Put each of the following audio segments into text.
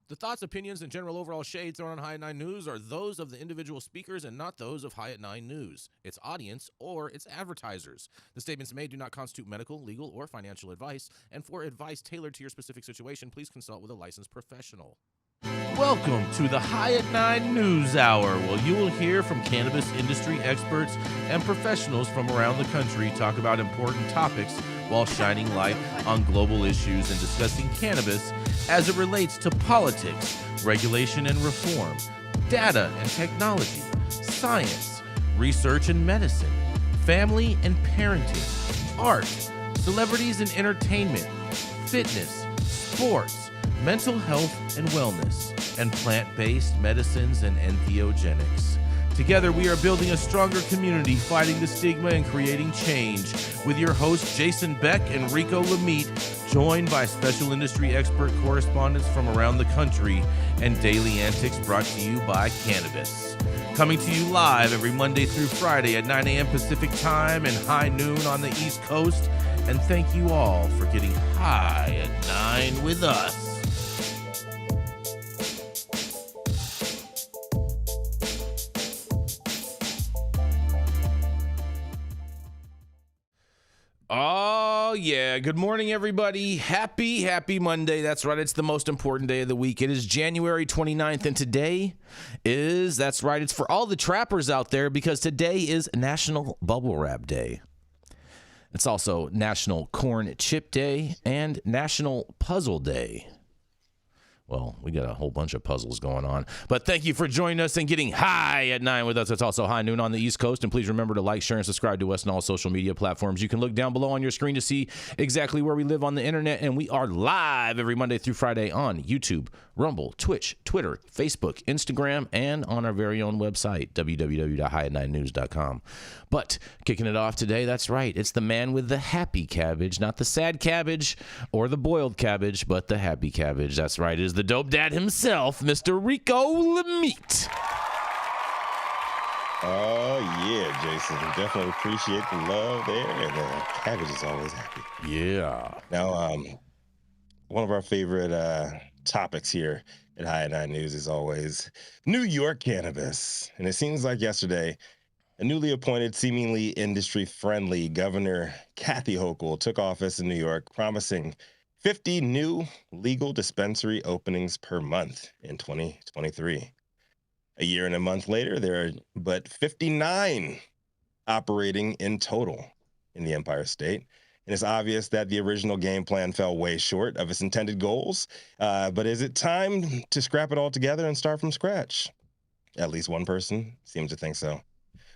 The thoughts, opinions, and general overall shade thrown on High at 9 News are those of the individual speakers and not those of High at 9 News, its audience, or its advertisers. The statements made do not constitute medical, legal, or financial advice, and for advice tailored to your specific situation, please consult with a licensed professional. Welcome to the High at 9 News Hour, where you will hear from cannabis industry experts and professionals from around the country talk about important topics while shining light on global issues and discussing cannabis as it relates to politics, regulation and reform, data and technology, science, research and medicine, family and parenting, art, celebrities and entertainment, fitness, sports, mental health and wellness, and plant-based medicines and entheogenics. Together, we are building a stronger community, fighting the stigma and creating change. With your hosts, Jason Beck and Rico Lamitte, joined by special industry expert correspondents from around the country, and daily antics brought to you by Cannabis. Coming to you live every Monday through Friday at 9 a.m. Pacific Time and high noon on the East Coast. And thank you all for getting high at 9 with us. Oh, yeah. Good morning, everybody. Happy Monday. That's right. It's the most important day of the week. It is January 29th, and today that's right, it's for all the trappers out there because today is National Bubble Wrap Day. It's also National Corn Chip Day and National Puzzle Day. Well, we got a whole bunch of puzzles going on. But thank you for joining us and getting high at 9 with us. It's also high noon on the East Coast. And please remember to like, share, and subscribe to us on all social media platforms. You can look down below on your screen to see exactly where we live on the internet. And we are live every Monday through Friday on YouTube, Rumble, Twitch, Twitter, Facebook, Instagram, and on our very own website, www.highat9news.com. But kicking it off today, that's right, it's the man with the happy cabbage, not the sad cabbage or the boiled cabbage, but the happy cabbage. That's right, it is the dope dad himself, Mr. Rico Lamitte. Oh, yeah, Jason. Definitely appreciate the love there, and the cabbage is always happy. Yeah. Now, one of our favorite topics here at High at 9 News is always New York cannabis. And it seems like yesterday, a newly appointed, seemingly industry-friendly Governor Kathy Hochul took office in New York, promising 50 new legal dispensary openings per month in 2023. A year and a month later, there are but 59 operating in total in the Empire State. And it's obvious that the original game plan fell way short of its intended goals. But is it time to scrap it all together and start from scratch? At least one person seems to think so.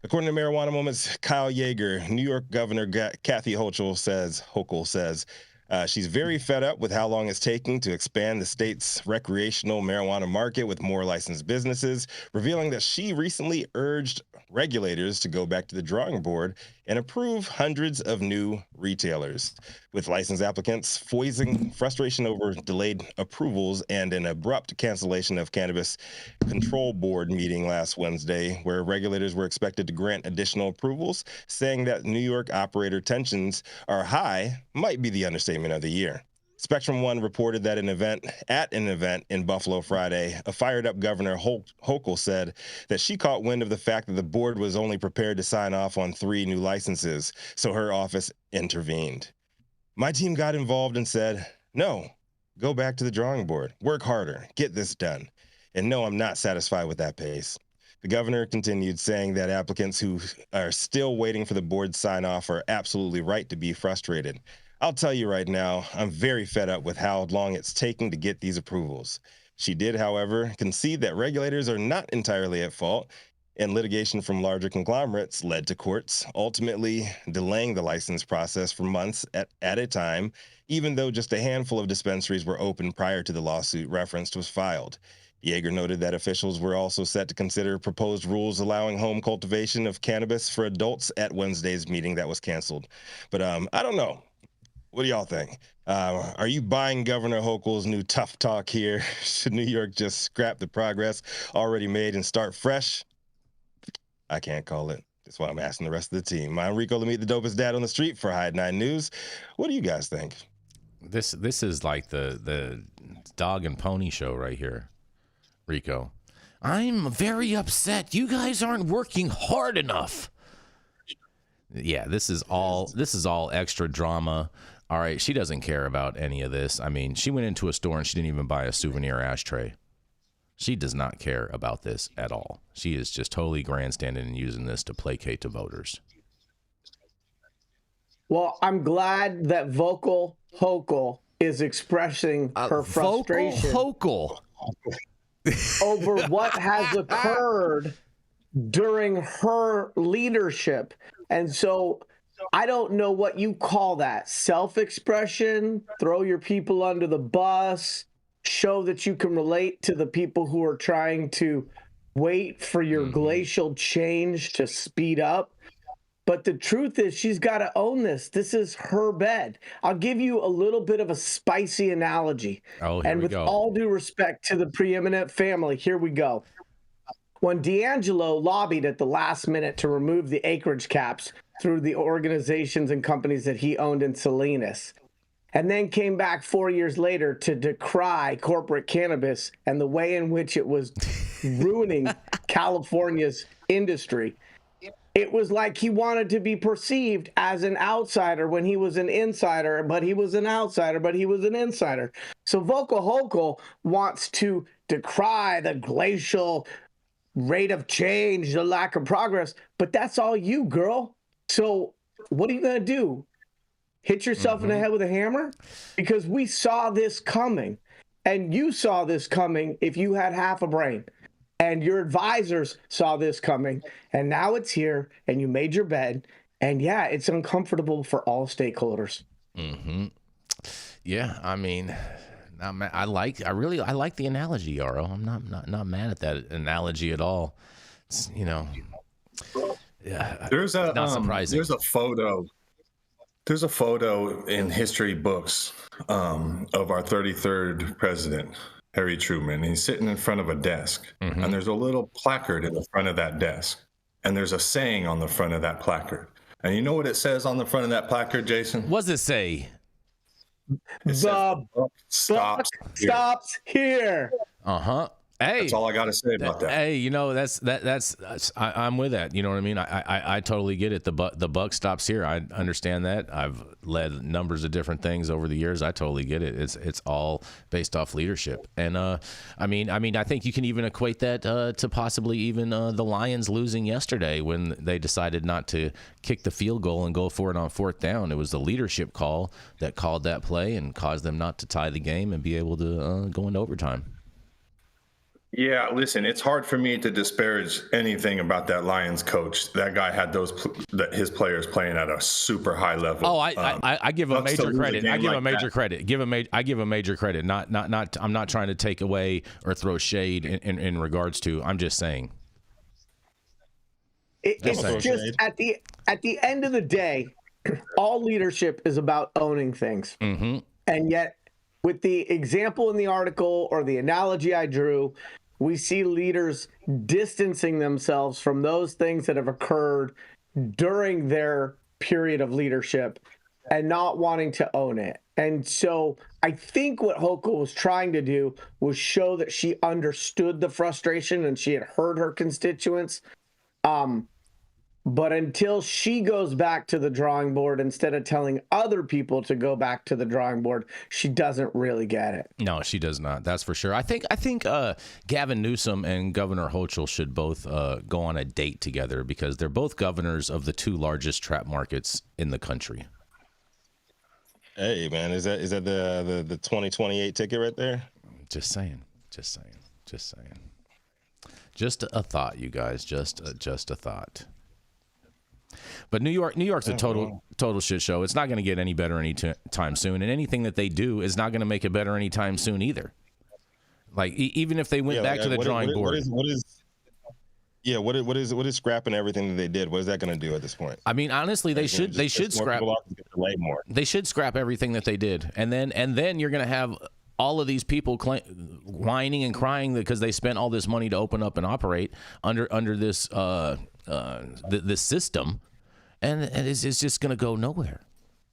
According to Marijuana Moments' Kyle Yeager, New York Governor Kathy Hochul says she's very fed up with how long it's taking to expand the state's recreational marijuana market with more licensed businesses, revealing that she recently urged regulators to go back to the drawing board and approve hundreds of new retailers. With licensed applicants voicing frustration over delayed approvals and an abrupt cancellation of Cannabis Control Board meeting last Wednesday, where regulators were expected to grant additional approvals, saying that New York operator tensions are high might be the understatement of the year. Spectrum One reported that at an event in Buffalo Friday, a fired-up Governor Hochul said that she caught wind of the fact that the board was only prepared to sign off on 3 new licenses, so her office intervened. My team got involved and said, no, go back to the drawing board, work harder, get this done. And no, I'm not satisfied with that pace. The governor continued, saying that applicants who are still waiting for the board's sign-off are absolutely right to be frustrated. I'll tell you right now, I'm very fed up with how long it's taking to get these approvals. She did, however, concede that regulators are not entirely at fault, and litigation from larger conglomerates led to courts ultimately delaying the license process for months at a time, even though just a handful of dispensaries were open prior to the lawsuit referenced was filed. Yeager noted that officials were also set to consider proposed rules allowing home cultivation of cannabis for adults at Wednesday's meeting that was canceled. But I don't know. What do y'all think? Are you buying Governor Hochul's new tough talk here? Should New York just scrap the progress already made and start fresh? I can't call it. That's why I'm asking the rest of the team. I'm Rico Lamitte, the dopest dad on the street for High at 9 News. What do you guys think? This is like the dog and pony show right here, Rico. I'm very upset. You guys aren't working hard enough. Yeah, this is all extra drama. All right, she doesn't care about any of this. I mean, she went into a store and she didn't even buy a souvenir ashtray. She does not care about this at all. She is just totally grandstanding and using this to placate to voters. Well, I'm glad that Vocal Hochul is expressing her frustration Vocal over what has occurred during her leadership. And so I don't know what you call that. Self-expression, throw your people under the bus, show that you can relate to the people who are trying to wait for your glacial change to speed up. But the truth is, she's got to own this. This is her bed. I'll give you a little bit of a spicy analogy. And with all due respect to the preeminent family, here we go. When D'Angelo lobbied at the last minute to remove the acreage caps through the organizations and companies that he owned in Salinas, and then came back 4 years later to decry corporate cannabis and the way in which it was ruining California's industry, it was like he wanted to be perceived as an outsider when he was an insider, but he was an outsider, but he was an insider. So Vocal Hochul wants to decry the glacial rate of change, the lack of progress, but that's all you, girl. So what are you going to do? Hit yourself in the head with a hammer? Because we saw this coming, and you saw this coming if you had half a brain. And your advisors saw this coming, and now it's here, and you made your bed, and yeah, it's uncomfortable for all stakeholders. Yeah, I mean, I like the analogy, Yarrow. I'm not mad at that analogy at all. It's, yeah, there's a not surprising. There's a photo in history books of our 33rd president, Harry Truman. He's sitting in front of a desk, and there's a little placard in the front of that desk, and there's a saying on the front of that placard. And you know what it says on the front of that placard, Jason? What does it say? It says, "The buck stops here." Hey, that's all I got to say about that. Hey, I'm with that. You know what I mean? I totally get it. The buck stops here. I understand that. I've led numbers of different things over the years. I totally get it. It's all based off leadership. And I mean, I think you can even equate that to possibly even the Lions losing yesterday when they decided not to kick the field goal and go for it on fourth down. It was the leadership call that called that play and caused them not to tie the game and be able to go into overtime. Yeah, listen, it's hard for me to disparage anything about that Lions coach. That guy had his players playing at a super high level. Oh, I give him major credit. I give him major credit. I give him major credit. Not. I'm not trying to take away or throw shade in regards to. I'm just saying. It's just at the end of the day, all leadership is about owning things, and yet, with the example in the article or the analogy I drew, we see leaders distancing themselves from those things that have occurred during their period of leadership and not wanting to own it. And so I think what Hochul was trying to do was show that she understood the frustration and she had heard her constituents. But until she goes back to the drawing board instead of telling other people to go back to the drawing board, she doesn't really get it. No, she does not. That's for sure. I think Gavin Newsom and Governor Hochul should both go on a date together because they're both governors of the two largest trap markets in the country. Hey, man, is that the 2028 ticket right there? Just saying. Just a thought, you guys. Just a thought. But New York's a total shit show. It's not going to get any better anytime soon, and anything that they do is not going to make it better anytime soon either. Like even if they went back to the drawing board. What is scrapping everything that they did? What is that going to do at this point? I mean, honestly, they should scrap. They should scrap everything that they did, and then you're going to have all of these people whining and crying because they spent all this money to open up and operate under this this system, and it's just going to go nowhere.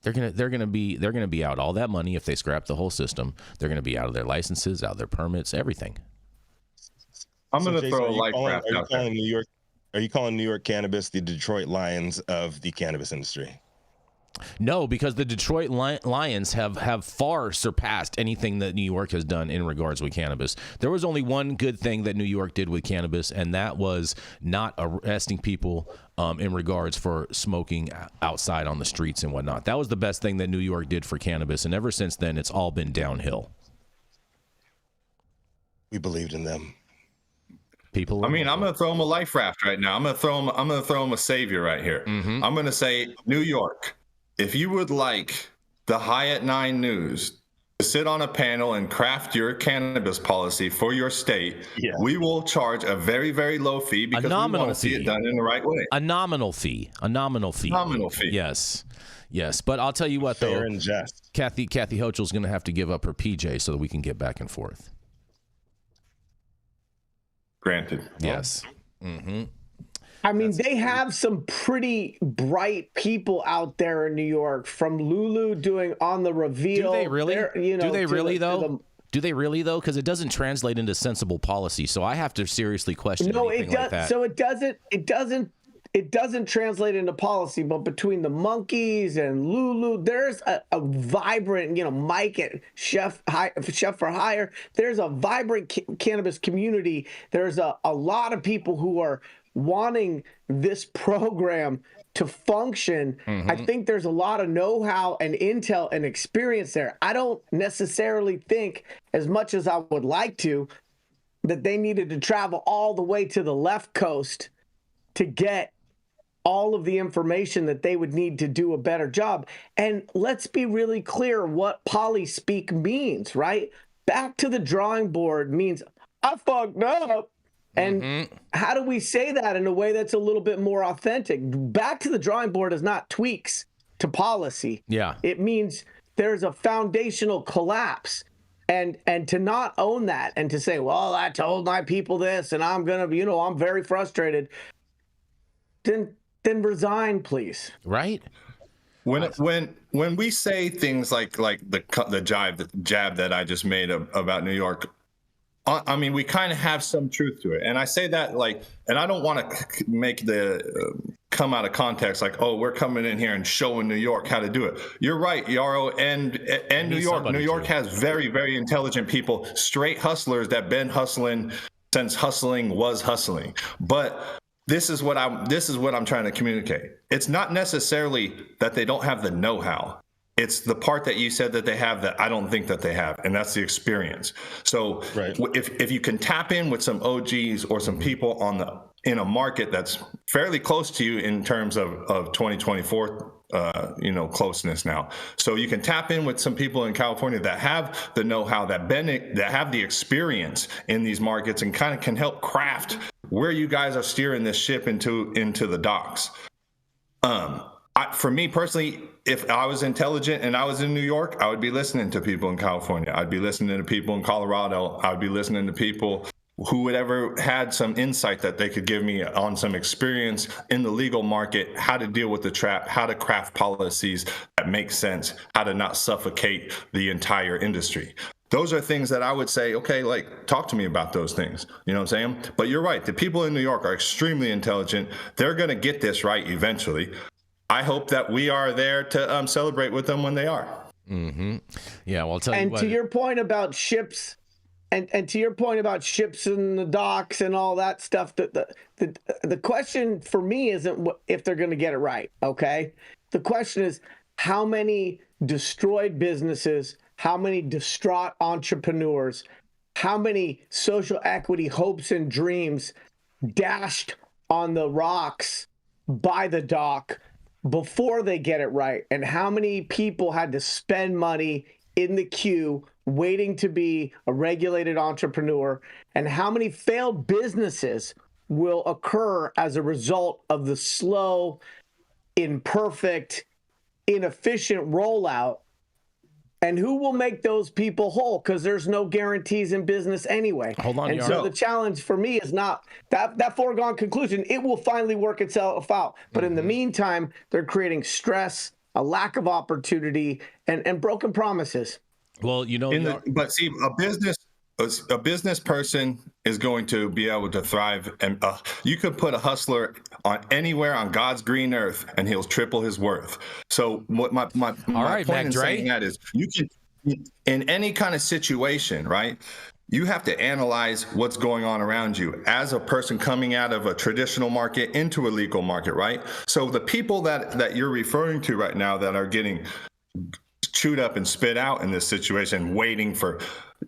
They're gonna be out all that money if they scrap the whole system. They're gonna be out of their licenses, out of their permits, everything. I'm So, going to Jason, throw a life raft are you out there. calling New York? Are you calling New York cannabis the Detroit Lions of the cannabis industry? No, because the Detroit Lions have far surpassed anything that New York has done in regards with cannabis. There was only one good thing that New York did with cannabis, and that was not arresting people in regards for smoking outside on the streets and whatnot. That was the best thing that New York did for cannabis, and ever since then, it's all been downhill. We believed in them. People. I mean, I'm going to throw them a life raft right now. I'm going to throw them a savior right here. Mm-hmm. I'm going to say, New York, if you would like the High at 9 News to sit on a panel and craft your cannabis policy for your state, we will charge a very, very low fee because we want to see it done in the right way. A nominal fee. Nominal fee. Yes. But I'll tell you what, Fair though. and just. Kathy Hochul's going to have to give up her PJ so that we can get back and forth. Granted. Yes. Mm-hmm. I mean, they have some pretty bright people out there in New York, from Lulu doing On the Reveal. Do they really? Do they really, though? Do they really, though? Because it doesn't translate into sensible policy. So I have to seriously question anything like that. So it doesn't translate into policy, but between the monkeys and Lulu, there's a vibrant, Mike at Chef for Hire. There's a vibrant cannabis community. There's a lot of people who are wanting this program to function. Mm-hmm. I think there's a lot of know-how and intel and experience there. I don't necessarily think, as much as I would like to, that they needed to travel all the way to the left coast to get all of the information that they would need to do a better job. And let's be really clear what polyspeak means, right? Back to the drawing board means I fucked up. And how do we say that in a way that's a little bit more authentic? Back to the drawing board is not tweaks to policy. Yeah. It means there's a foundational collapse. And to not own that and to say, well, I told my people this and I'm going to, I'm very frustrated. Then resign, please. Right. When we say things like the jab that I just made about New York, I mean, we kind of have some truth to it. And I say that and I don't want to make come out of context like, oh, we're coming in here and showing New York how to do it. You're right, Yarrow, and New York. New York has very, very intelligent people, straight hustlers that been hustling since hustling was hustling. But this is what I'm trying to communicate. It's not necessarily that they don't have the know-how. It's the part that you said that they have that I don't think that they have, and that's the experience. So if you can tap in with some OGs or some people in a market that's fairly close to you in terms of 2024, closeness now. So you can tap in with some people in California that have the know-how, that have the experience in these markets and kind of can help craft where you guys are steering this ship into the docks. For me personally, if I was intelligent and I was in New York, I would be listening to people in California. I'd be listening to people in Colorado. I would be listening to people who would ever had some insight that they could give me on some experience in the legal market, how to deal with the trap, how to craft policies that make sense, how to not suffocate the entire industry. Those are things that I would say, okay, talk to me about those things. You know what I'm saying? But you're right. The people in New York are extremely intelligent. They're going to get this right eventually. I hope that we are there to celebrate with them when they are. Mm-hmm. Yeah, well, I'll tell you and what. To your point about ships, and to your point about ships and the docks and all that stuff, the question for me isn't if they're going to get it right, okay? The question is how many destroyed businesses, how many distraught entrepreneurs, how many social equity hopes and dreams dashed on the rocks by the dock before they get it right, and how many people had to spend money in the queue waiting to be a regulated entrepreneur, and how many failed businesses will occur as a result of the slow, imperfect, inefficient rollout, and who will make those people whole, because there's no guarantees in business anyway. Hold on, and Yarrow. so the challenge for me is not that foregone conclusion. It will finally work itself out. But in the meantime, they're creating stress a lack of opportunity, and broken promises. Well, but see, a business person is going to be able to thrive, and you could put a hustler on anywhere on God's green earth, and he'll triple his worth. So what my point in saying that is, you can, in any kind of situation, right? You have to analyze what's going on around you as a person coming out of a traditional market into a legal market, right? So the people that you're referring to right now that are getting chewed up and spit out in this situation, waiting for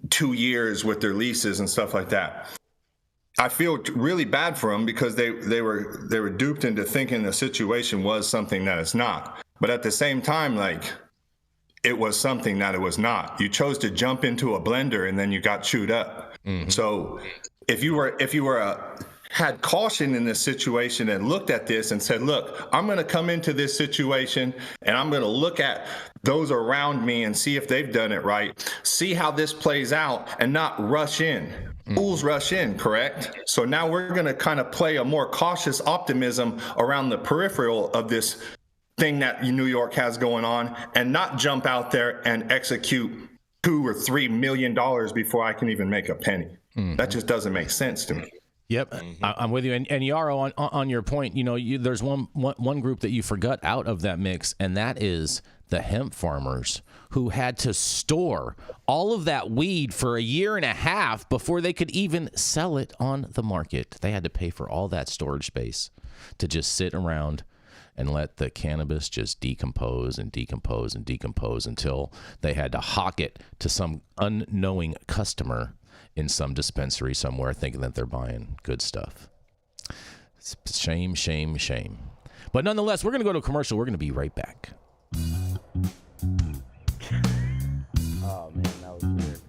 2 years with their leases and stuff like that, I feel really bad for them, because they were duped into thinking the situation was something that it's not. But at the same time, like, it was something that it was not. You chose to jump into a blender and then you got chewed up. Mm-hmm. So if you had caution in this situation and looked at this and said, look, I'm going to come into this situation and I'm going to look at those around me and see if they've done it right, see how this plays out, and not rush in. Mm-hmm. Fools rush in, correct? So now we're going to kind of play a more cautious optimism around the peripheral of this thing that New York has going on, and not jump out there and execute $2 or $3 million before I can even make a penny. Mm-hmm. That just doesn't make sense to me. Yep, I'm with you. And Yarrow, on your point, there's one group that you forgot out of that mix, and that is the hemp farmers, who had to store all of that weed for a year and a half before they could even sell it on the market. They had to pay for all that storage space to just sit around and let the cannabis just decompose and decompose and decompose until they had to hawk it to some unknowing customer in some dispensary somewhere, thinking that they're buying good stuff. It's shame, shame, shame. But nonetheless, we're going to go to a commercial. We're going to be right back. Oh, man, that was weird.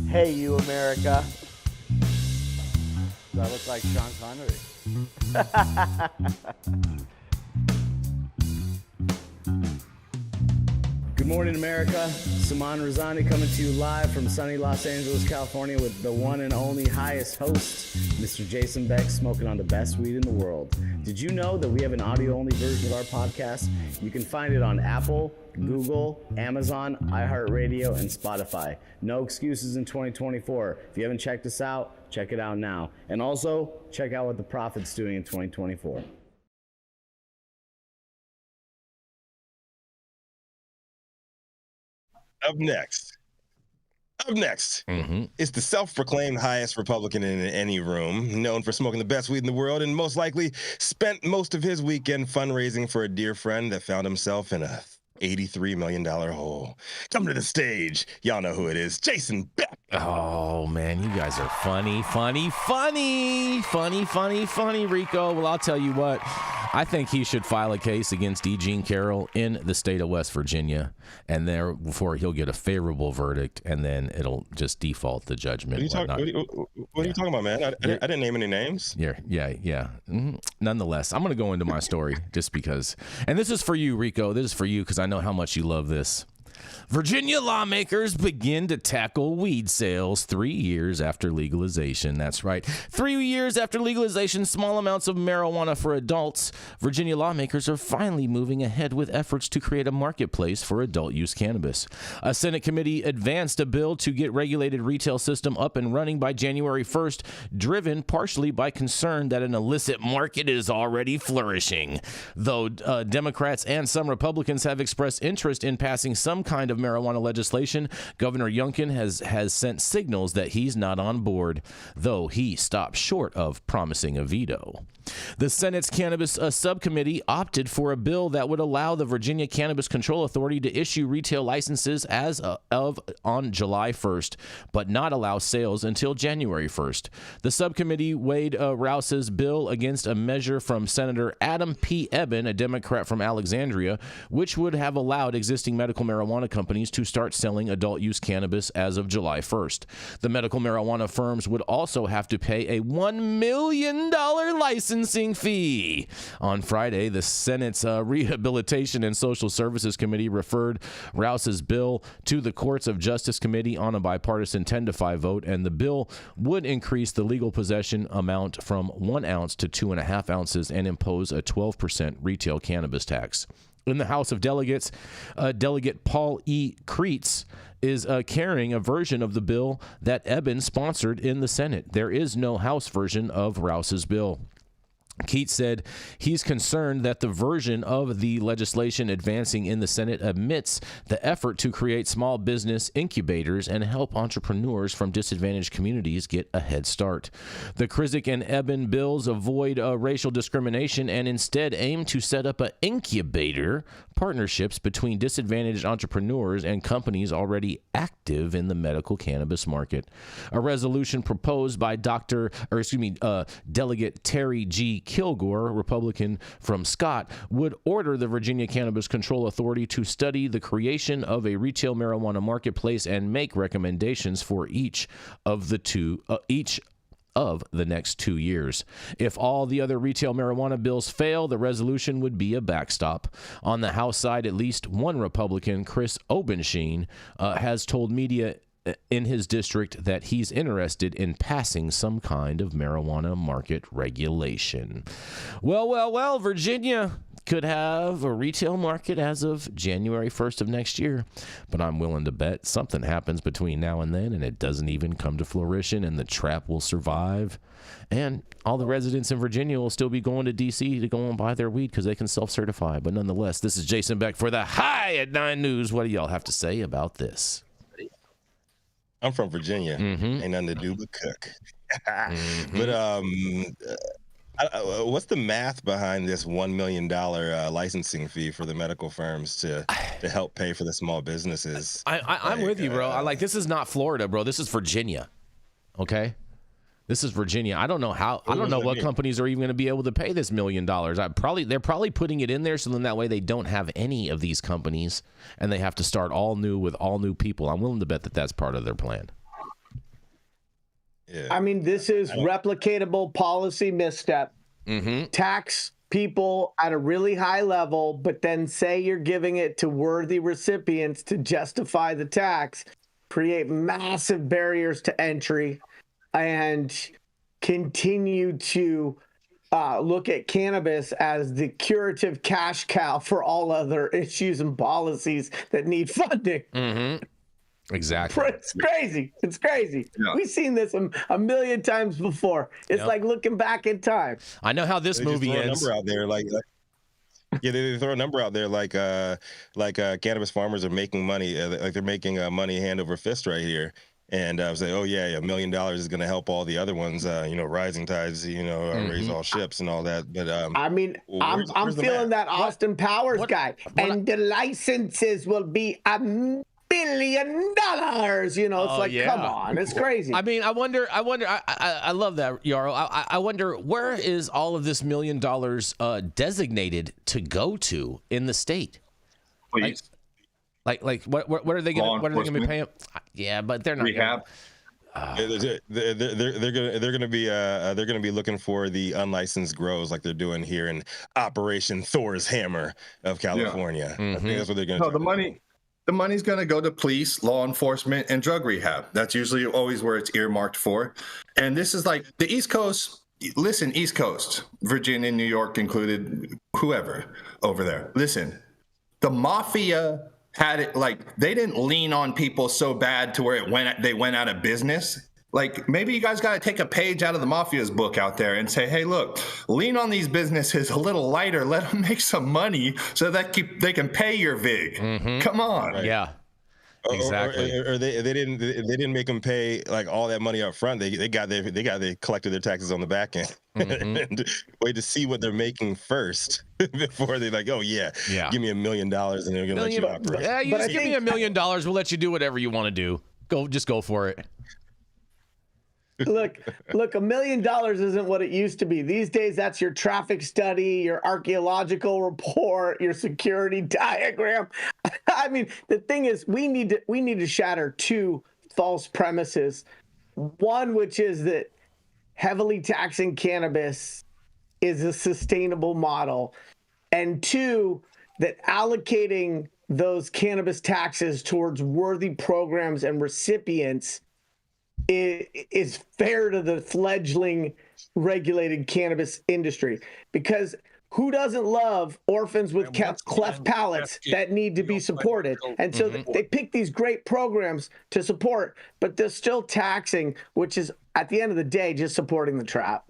Hey, you, America. Do I look like Sean Connery? Good morning, America. Saman Razani coming to you live from sunny Los Angeles, California, with the one and only highest host, Mr. Jason Beck, smoking on the best weed in the world. Did you know that we have an audio-only version of our podcast? You can find it on Apple, Google, Amazon, iHeartRadio, and Spotify. No excuses in 2024. If you haven't checked us out, check it out now. And also, check out what the Prophet's doing in 2024. Up next is the self-proclaimed highest Republican in any room, known for smoking the best weed in the world, and most likely spent most of his weekend fundraising for a dear friend that found himself in a $83 million hole. Come to the stage. Y'all know who it is. Jason Beck. Oh, man, you guys are funny, Rico. Well, I'll tell you what. I think he should file a case against E. Jean Carroll in the state of West Virginia, and therefore he'll get a favorable verdict, and then it'll just default the judgment. What are you talking about, man? I didn't name any names. Yeah. Mm-hmm. Nonetheless, I'm going to go into my story just because. And this is for you, Rico. This is for you because I know how much you love this. Virginia lawmakers begin to tackle weed sales 3 years after legalization. That's right. 3 years after legalization, small amounts of marijuana for adults, Virginia lawmakers are finally moving ahead with efforts to create a marketplace for adult-use cannabis. A Senate committee advanced a bill to get regulated retail system up and running by January 1st, driven partially by concern that an illicit market is already flourishing. Though Democrats and some Republicans have expressed interest in passing some kind of marijuana legislation, Governor Youngkin has sent signals that he's not on board, though he stopped short of promising a veto. The Senate's Cannabis subcommittee opted for a bill that would allow the Virginia Cannabis Control Authority to issue retail licenses as of on July 1st, but not allow sales until January 1st. The subcommittee weighed Rouse's bill against a measure from Senator Adam P. Eben, a Democrat from Alexandria, which would have allowed existing medical marijuana companies to start selling adult-use cannabis as of July 1st. The medical marijuana firms would also have to pay a $1 million licensing fee. On Friday, the Senate's Rehabilitation and Social Services Committee referred Rouse's bill to the Courts of Justice Committee on a bipartisan 10-5 vote, and the bill would increase the legal possession amount from 1 ounce to 2.5 ounces and impose a 12% retail cannabis tax. In the House of Delegates, Delegate Paul E. Kreitz is carrying a version of the bill that Eben sponsored in the Senate. There is no House version of Rouse's bill. Keats said he's concerned that the version of the legislation advancing in the Senate omits the effort to create small business incubators and help entrepreneurs from disadvantaged communities get a head start. The Krizik and Eben bills avoid racial discrimination and instead aim to set up an incubator partnerships between disadvantaged entrepreneurs and companies already active in the medical cannabis market. A resolution proposed by Delegate Terry G. Kilgore, Republican from Scott, would order the Virginia Cannabis Control Authority to study the creation of a retail marijuana marketplace and make recommendations for each of the next 2 years. If all the other retail marijuana bills fail, the resolution would be a backstop. On the House side, at least one Republican, Chris Obenshine, has told media in his district that he's interested in passing some kind of marijuana market regulation. Well, Virginia could have a retail market as of January 1st of next year, but I'm willing to bet something happens between now and then and it doesn't even come to fruition and the trap will survive. And all the residents in Virginia will still be going to D.C. to go and buy their weed because they can self-certify. But nonetheless, this is Jason Beck for the High at 9 News. What do y'all have to say about this? I'm from Virginia. Ain't nothing to do but cook. But what's the math behind this $1 million licensing fee for the medical firms to help pay for the small businesses? I'm with you, bro. This is not Florida, bro. This is Virginia. Okay. This is Virginia. I don't know what companies are even going to be able to pay this $1 million. They're probably putting it in there so then that way they don't have any of these companies and they have to start all new with all new people. I'm willing to bet that that's part of their plan. Yeah. I mean, this is replicatable policy misstep. Tax people at a really high level, but then say you're giving it to worthy recipients to justify the tax, create massive barriers to entry, and continue to look at cannabis as the curative cash cow for all other issues and policies that need funding. Exactly. It's crazy. It's crazy. Yeah. We've seen this a million times before. It's like looking back in time. I know how this movie ends. Number out there, they throw a number out there like cannabis farmers are making money, like they're making money hand over fist right here. And I was like, oh yeah, $1 million is going to help all the other ones. Rising tides, raise all ships and all that. But I mean, I'm feeling that Austin Powers guy, and the licenses will be $1 billion. Come on, it's crazy. I mean, I wonder. I love that, Yarrow. I wonder where is all of this $1 million designated to go to in the state? Please. What are they going? What are they going to be paying? Yeah, but they're not. Rehab. They're gonna be looking for the unlicensed grows like they're doing here in Operation Thor's Hammer of California. I think that's what they're gonna do. The money's gonna go to police, law enforcement, and drug rehab. That's usually always where it's earmarked for. And this is like the East Coast. Listen, East Coast, Virginia, New York included, whoever over there. Listen, the mafia had it they didn't lean on people so bad to where they went out of business. Like, maybe you guys got to take a page out of the mafia's book out there and say, hey, look, lean on these businesses a little lighter. Let them make some money so that they can pay your VIG. Come on. Right. Yeah. Exactly. Or they didn't make them pay like all that money up front. They collected their taxes on the back end and wait to see what they're making first before they're like, oh yeah, give me $1 million and they're gonna let you operate. Yeah, give me $1 million. We'll let you do whatever you want to do. Just go for it. Look, $1 million isn't what it used to be. These days, that's your traffic study, your archaeological report, your security diagram. I mean, the thing is, we need to shatter two false premises. One, which is that heavily taxing cannabis is a sustainable model, and two, that allocating those cannabis taxes towards worthy programs and recipients is fair to the fledgling regulated cannabis industry. Because who doesn't love orphans with cleft palates that need to be supported? And so they pick these great programs to support, but they're still taxing, which is at the end of the day just supporting the trap.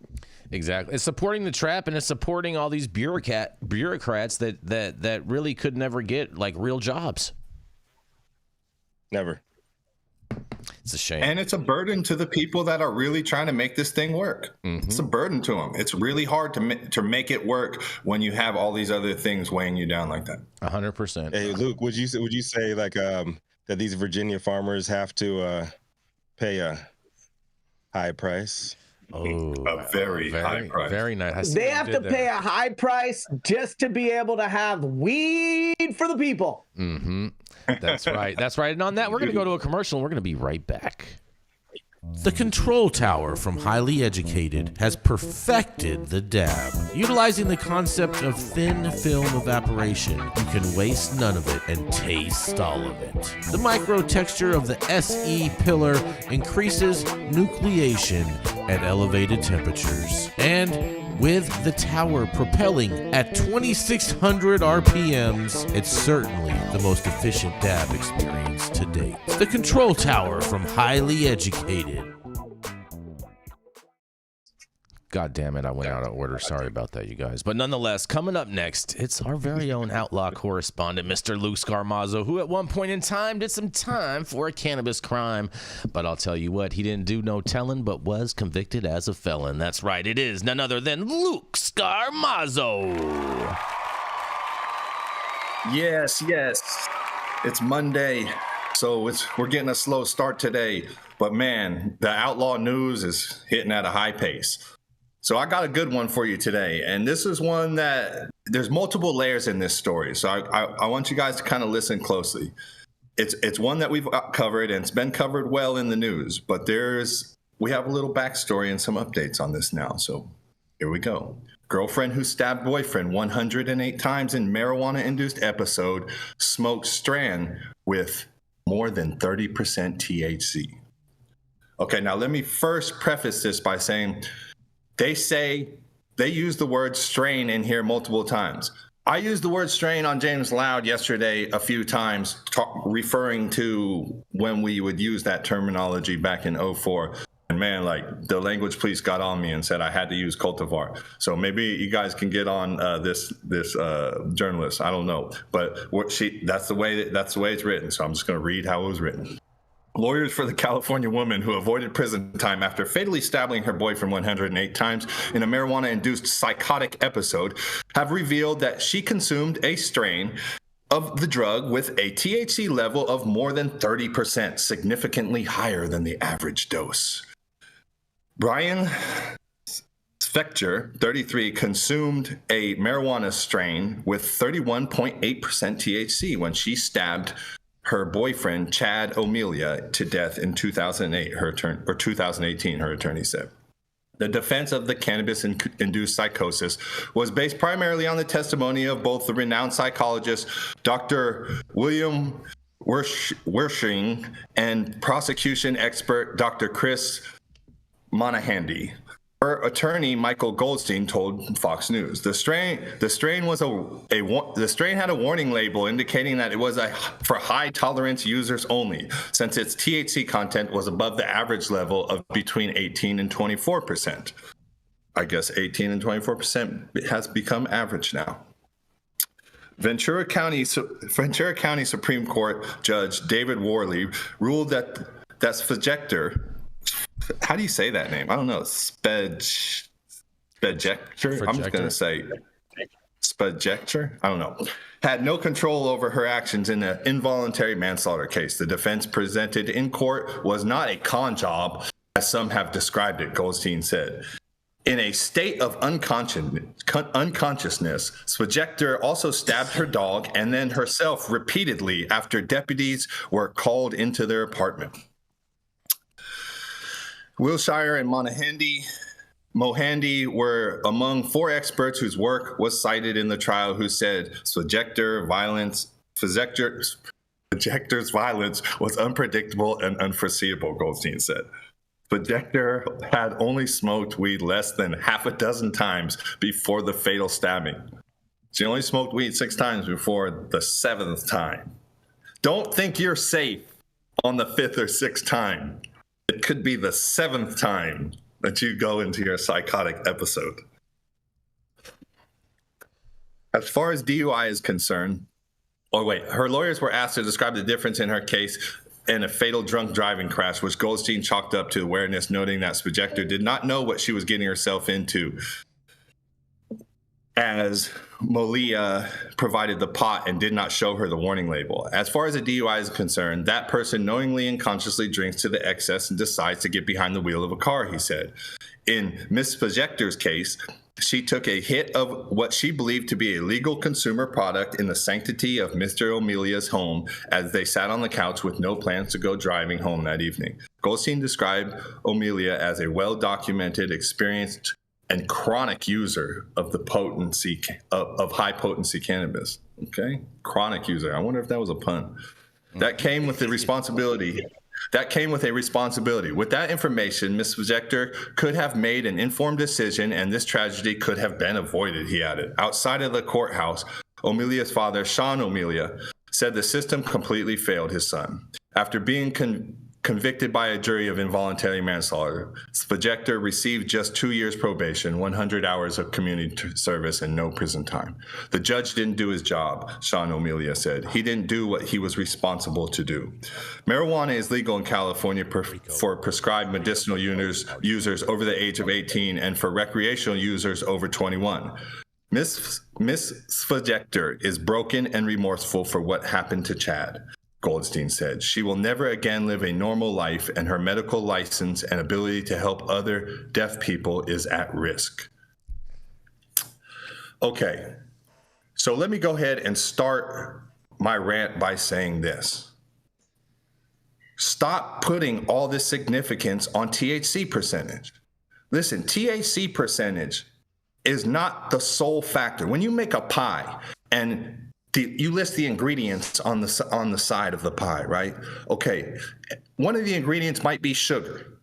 Exactly. It's supporting the trap, and it's supporting all these bureaucrats that really could never get like real jobs. Never. It's a shame. And it's a burden to the people that are really trying to make this thing work. It's a burden to them. It's really hard to make it work when you have all these other things weighing you down like that. 100%. Hey, Luke, would you say like that these Virginia farmers have to pay a high price? Oh, a very high price. Very nice. They have to pay a high price just to be able to have weed for the people. Mm-hmm. That's right. That's right. And on that, we're going to go to a commercial, and we're going to be right back. The Control Tower from Highly Educated has perfected the dab. Utilizing the concept of thin film evaporation, you can waste none of it and taste all of it. The micro texture of the SE pillar increases nucleation at elevated temperatures. And with the tower propelling at 2,600 RPMs, it's certainly the most efficient dab experience to date. The Control Tower from Highly Educated. God damn it, I went out of order. Sorry about that, you guys. But nonetheless, coming up next, it's our very own outlaw correspondent, Mr. Luke Scarmazzo, who at one point in time did some time for a cannabis crime. But I'll tell you what, he didn't do no telling, but was convicted as a felon. That's right, it is none other than Luke Scarmazzo. Yes. It's Monday, so we're getting a slow start today. But man, the outlaw news is hitting at a high pace. So I got a good one for you today. And this is one that there's multiple layers in this story. So I want you guys to kind of listen closely. It's one that we've covered, and it's been covered well in the news. But we have a little backstory and some updates on this now. So here we go. Girlfriend who stabbed boyfriend 108 times in marijuana-induced episode smoked strand with more than 30% THC. Okay, now let me first preface this by saying they use the word strain in here multiple times. I used the word strain on James Loud yesterday a few times, referring to when we would use that terminology back in 2004. And man, like the language police got on me and said I had to use cultivar. So maybe you guys can get on this journalist. I don't know, but that's the way it's written. So I'm just going to read how it was written. Lawyers for the California woman who avoided prison time after fatally stabbing her boyfriend 108 times in a marijuana-induced psychotic episode have revealed that she consumed a strain of the drug with a THC level of more than 30%, significantly higher than the average dose. Brian Spector, 33, consumed a marijuana strain with 31.8% THC when she stabbed her boyfriend, Chad O'Melia, to death in 2018, her attorney said. The defense of the cannabis-induced psychosis was based primarily on the testimony of both the renowned psychologist, Dr. William Wershing, and prosecution expert, Dr. Chris Monahandy. Her attorney, Michael Goldstein, told Fox News the strain had a warning label indicating that it was for high tolerance users only, since its THC content was above the average level of between 18 and 24%. I guess 18 and 24% has become average now. Ventura County Supreme Court Judge David Worley ruled that Spector, how do you say that name? I don't know. Spector? I'm just going to say Spector. I don't know. Had no control over her actions in an involuntary manslaughter case. The defense presented in court was not a con job, as some have described it, Goldstein said. In a state of unconsciousness, Spector also stabbed her dog and then herself repeatedly after deputies were called into their apartment. Wilshire and Mohandy were among 4 experts whose work was cited in the trial who said Spector's violence was unpredictable and unforeseeable, Goldstein said. Spajector had only smoked weed less than half a dozen times before the fatal stabbing. She only smoked weed 6 times before the 7th time. Don't think you're safe on the 5th or 6th time. It could be the 7th time that you go into your psychotic episode. As far as DUI is concerned, her lawyers were asked to describe the difference in her case in a fatal drunk driving crash, which Goldstein chalked up to awareness, noting that Spajector did not know what she was getting herself into, as Malia provided the pot and did not show her the warning label. As far as a DUI is concerned, that person knowingly and consciously drinks to the excess and decides to get behind the wheel of a car, he said. In Miss Spajector's case, she took a hit of what she believed to be a legal consumer product in the sanctity of Mr. O'Melia's home as they sat on the couch with no plans to go driving home that evening. Goldstein described O'Melia as a well-documented, experienced, and chronic user of the potency of high-potency cannabis. Okay? Chronic user. I wonder if that was a pun. That came with the responsibility. With that information, Ms. Spajector could have made an informed decision, and this tragedy could have been avoided, he added. Outside of the courthouse, O'Melia's father, Sean O'Melia, said the system completely failed his son. After being convicted by a jury of involuntary manslaughter, Spajector received just 2 years probation, 100 hours of community service, and no prison time. The judge didn't do his job, Sean O'Melia said. He didn't do what he was responsible to do. Marijuana is legal in California for prescribed medicinal users over the age of 18 and for recreational users over 21. Miss Spajector is broken and remorseful for what happened to Chad, Goldstein said. She will never again live a normal life, and her medical license and ability to help other deaf people is at risk. Okay, so let me go ahead and start my rant by saying this. Stop putting all this significance on THC percentage. Listen, THC percentage is not the sole factor. When you make a pie and you list the ingredients on the side of the pie, right? Okay, one of the ingredients might be sugar.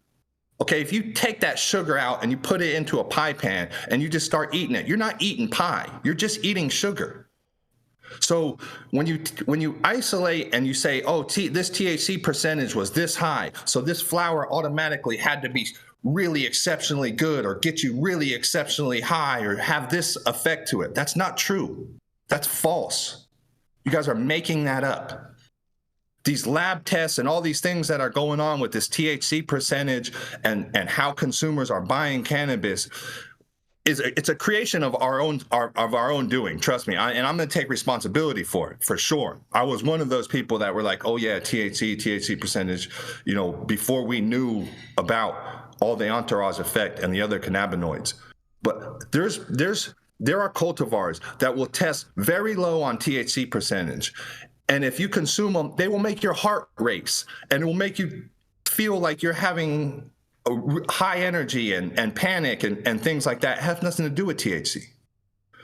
Okay, if you take that sugar out and you put it into a pie pan and you just start eating it, you're not eating pie, you're just eating sugar. So when you isolate and you say, oh, this THC percentage was this high, so this flower automatically had to be really exceptionally good or get you really exceptionally high or have this effect to it, that's not true. That's false. You guys are making that up. These lab tests and all these things that are going on with this THC percentage and how consumers are buying cannabis it's a creation of our own doing. Trust me, and I'm going to take responsibility for it for sure. I was one of those people that were like, oh yeah, THC percentage, before we knew about all the entourage effect and the other cannabinoids. But there are cultivars that will test very low on THC percentage. And if you consume them, they will make your heart race and it will make you feel like you're having a high energy and panic and things like that. It has nothing to do with THC.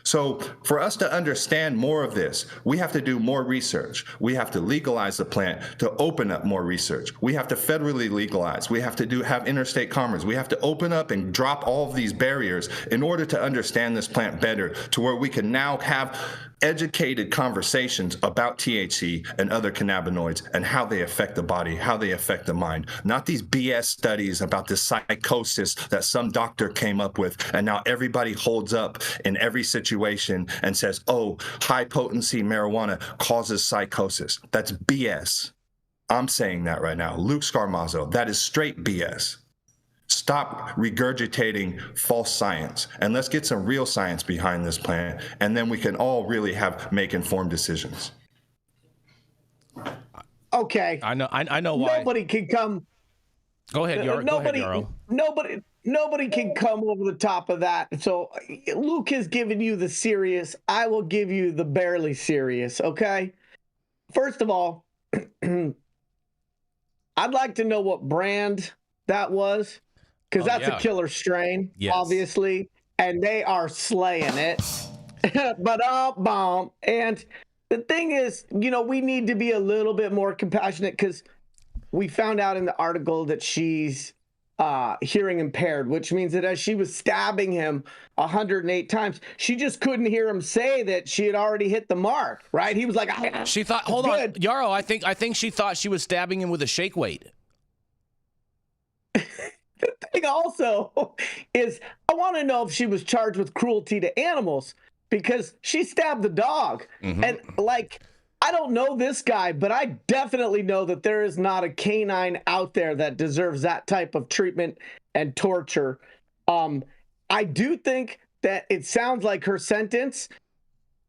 So for us to understand more of this, we have to do more research. We have to legalize the plant to open up more research. We have to federally legalize. We have to have interstate commerce. We have to open up and drop all of these barriers in order to understand this plant better, to where we can now have educated conversations about THC and other cannabinoids and how they affect the body, how they affect the mind. Not these BS studies about this psychosis that some doctor came up with and now everybody holds up in every situation and says, oh, high potency marijuana causes psychosis. That's BS. I'm saying that right now. Luke Scarmazzo, that is straight BS. Stop regurgitating false science and let's get some real science behind this plant, and then we can all really make informed decisions. Okay. I know why. Nobody can come. Go ahead, Yarrow. Nobody can come over the top of that. So Luke has given you the serious. I will give you the barely serious. Okay. First of all, I'd like to know what brand that was. Because that's a killer strain, obviously, and they are slaying it. But bomb. And the thing is, we need to be a little bit more compassionate, because we found out in the article that she's hearing impaired, which means that as she was stabbing him 108 times, she just couldn't hear him say that she had already hit the mark, right? He was like, she thought, hold on, Yarrow, I think she thought she was stabbing him with a shake weight. The thing also is, I want to know if she was charged with cruelty to animals, because she stabbed the dog. And like, I don't know this guy, but I definitely know that there is not a canine out there that deserves that type of treatment and torture. I do think that it sounds like her sentence,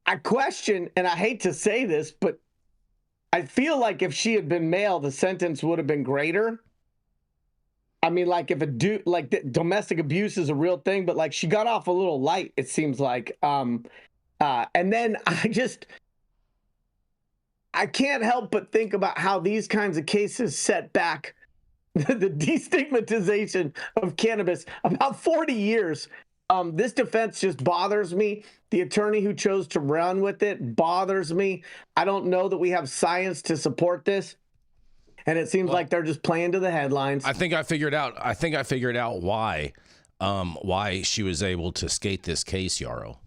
I question, and I hate to say this, but I feel like if she had been male, the sentence would have been greater. I mean, like, if domestic abuse is a real thing, but like, she got off a little light, it seems like. And then I can't help but think about how these kinds of cases set back the destigmatization of cannabis about 40 years. This defense just bothers me. The attorney who chose to run with it bothers me. I don't know that we have science to support this. And it seems like they're just playing to the headlines. I think I figured out why she was able to skate this case, Yarrow.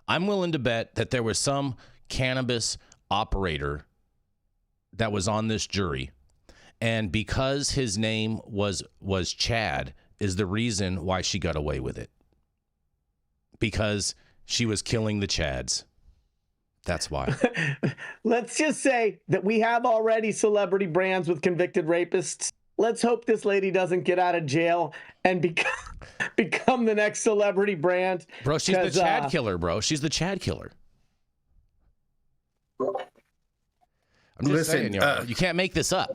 I'm willing to bet that there was some cannabis operator that was on this jury, and because his name was Chad, is the reason why she got away with it. Because she was killing the Chads. That's why. Let's just say that we have already celebrity brands with convicted rapists. Let's hope this lady doesn't get out of jail and become the next celebrity brand. Bro, she's the Chad killer, bro. She's the Chad killer. I'm just saying, you can't make this up.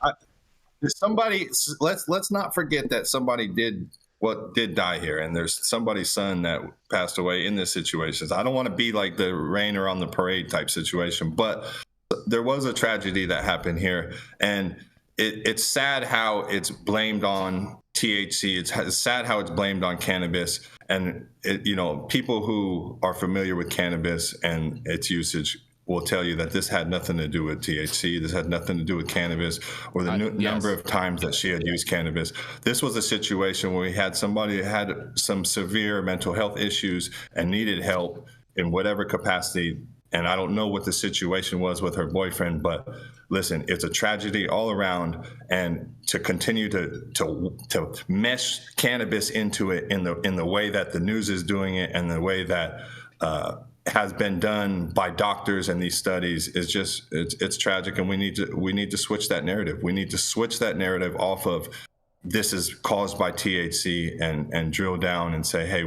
Let's not forget that somebody did die here, and there's somebody's son that passed away in this situation. I don't want to be like the rain or on the parade type situation, but there was a tragedy that happened here, and it's sad how it's blamed on THC. It's sad how it's blamed on cannabis, and people who are familiar with cannabis and its usage will tell you that this had nothing to do with THC. This had nothing to do with cannabis or the number of times that she had used cannabis. This was a situation where we had somebody that had some severe mental health issues and needed help in whatever capacity. And I don't know what the situation was with her boyfriend, but listen, it's a tragedy all around. And to continue to mesh cannabis into it in the way that the news is doing it, and the way that has been done by doctors and these studies, is just it's tragic. And we need to switch that narrative. We need to switch that narrative off of this is caused by THC and drill down and say, hey,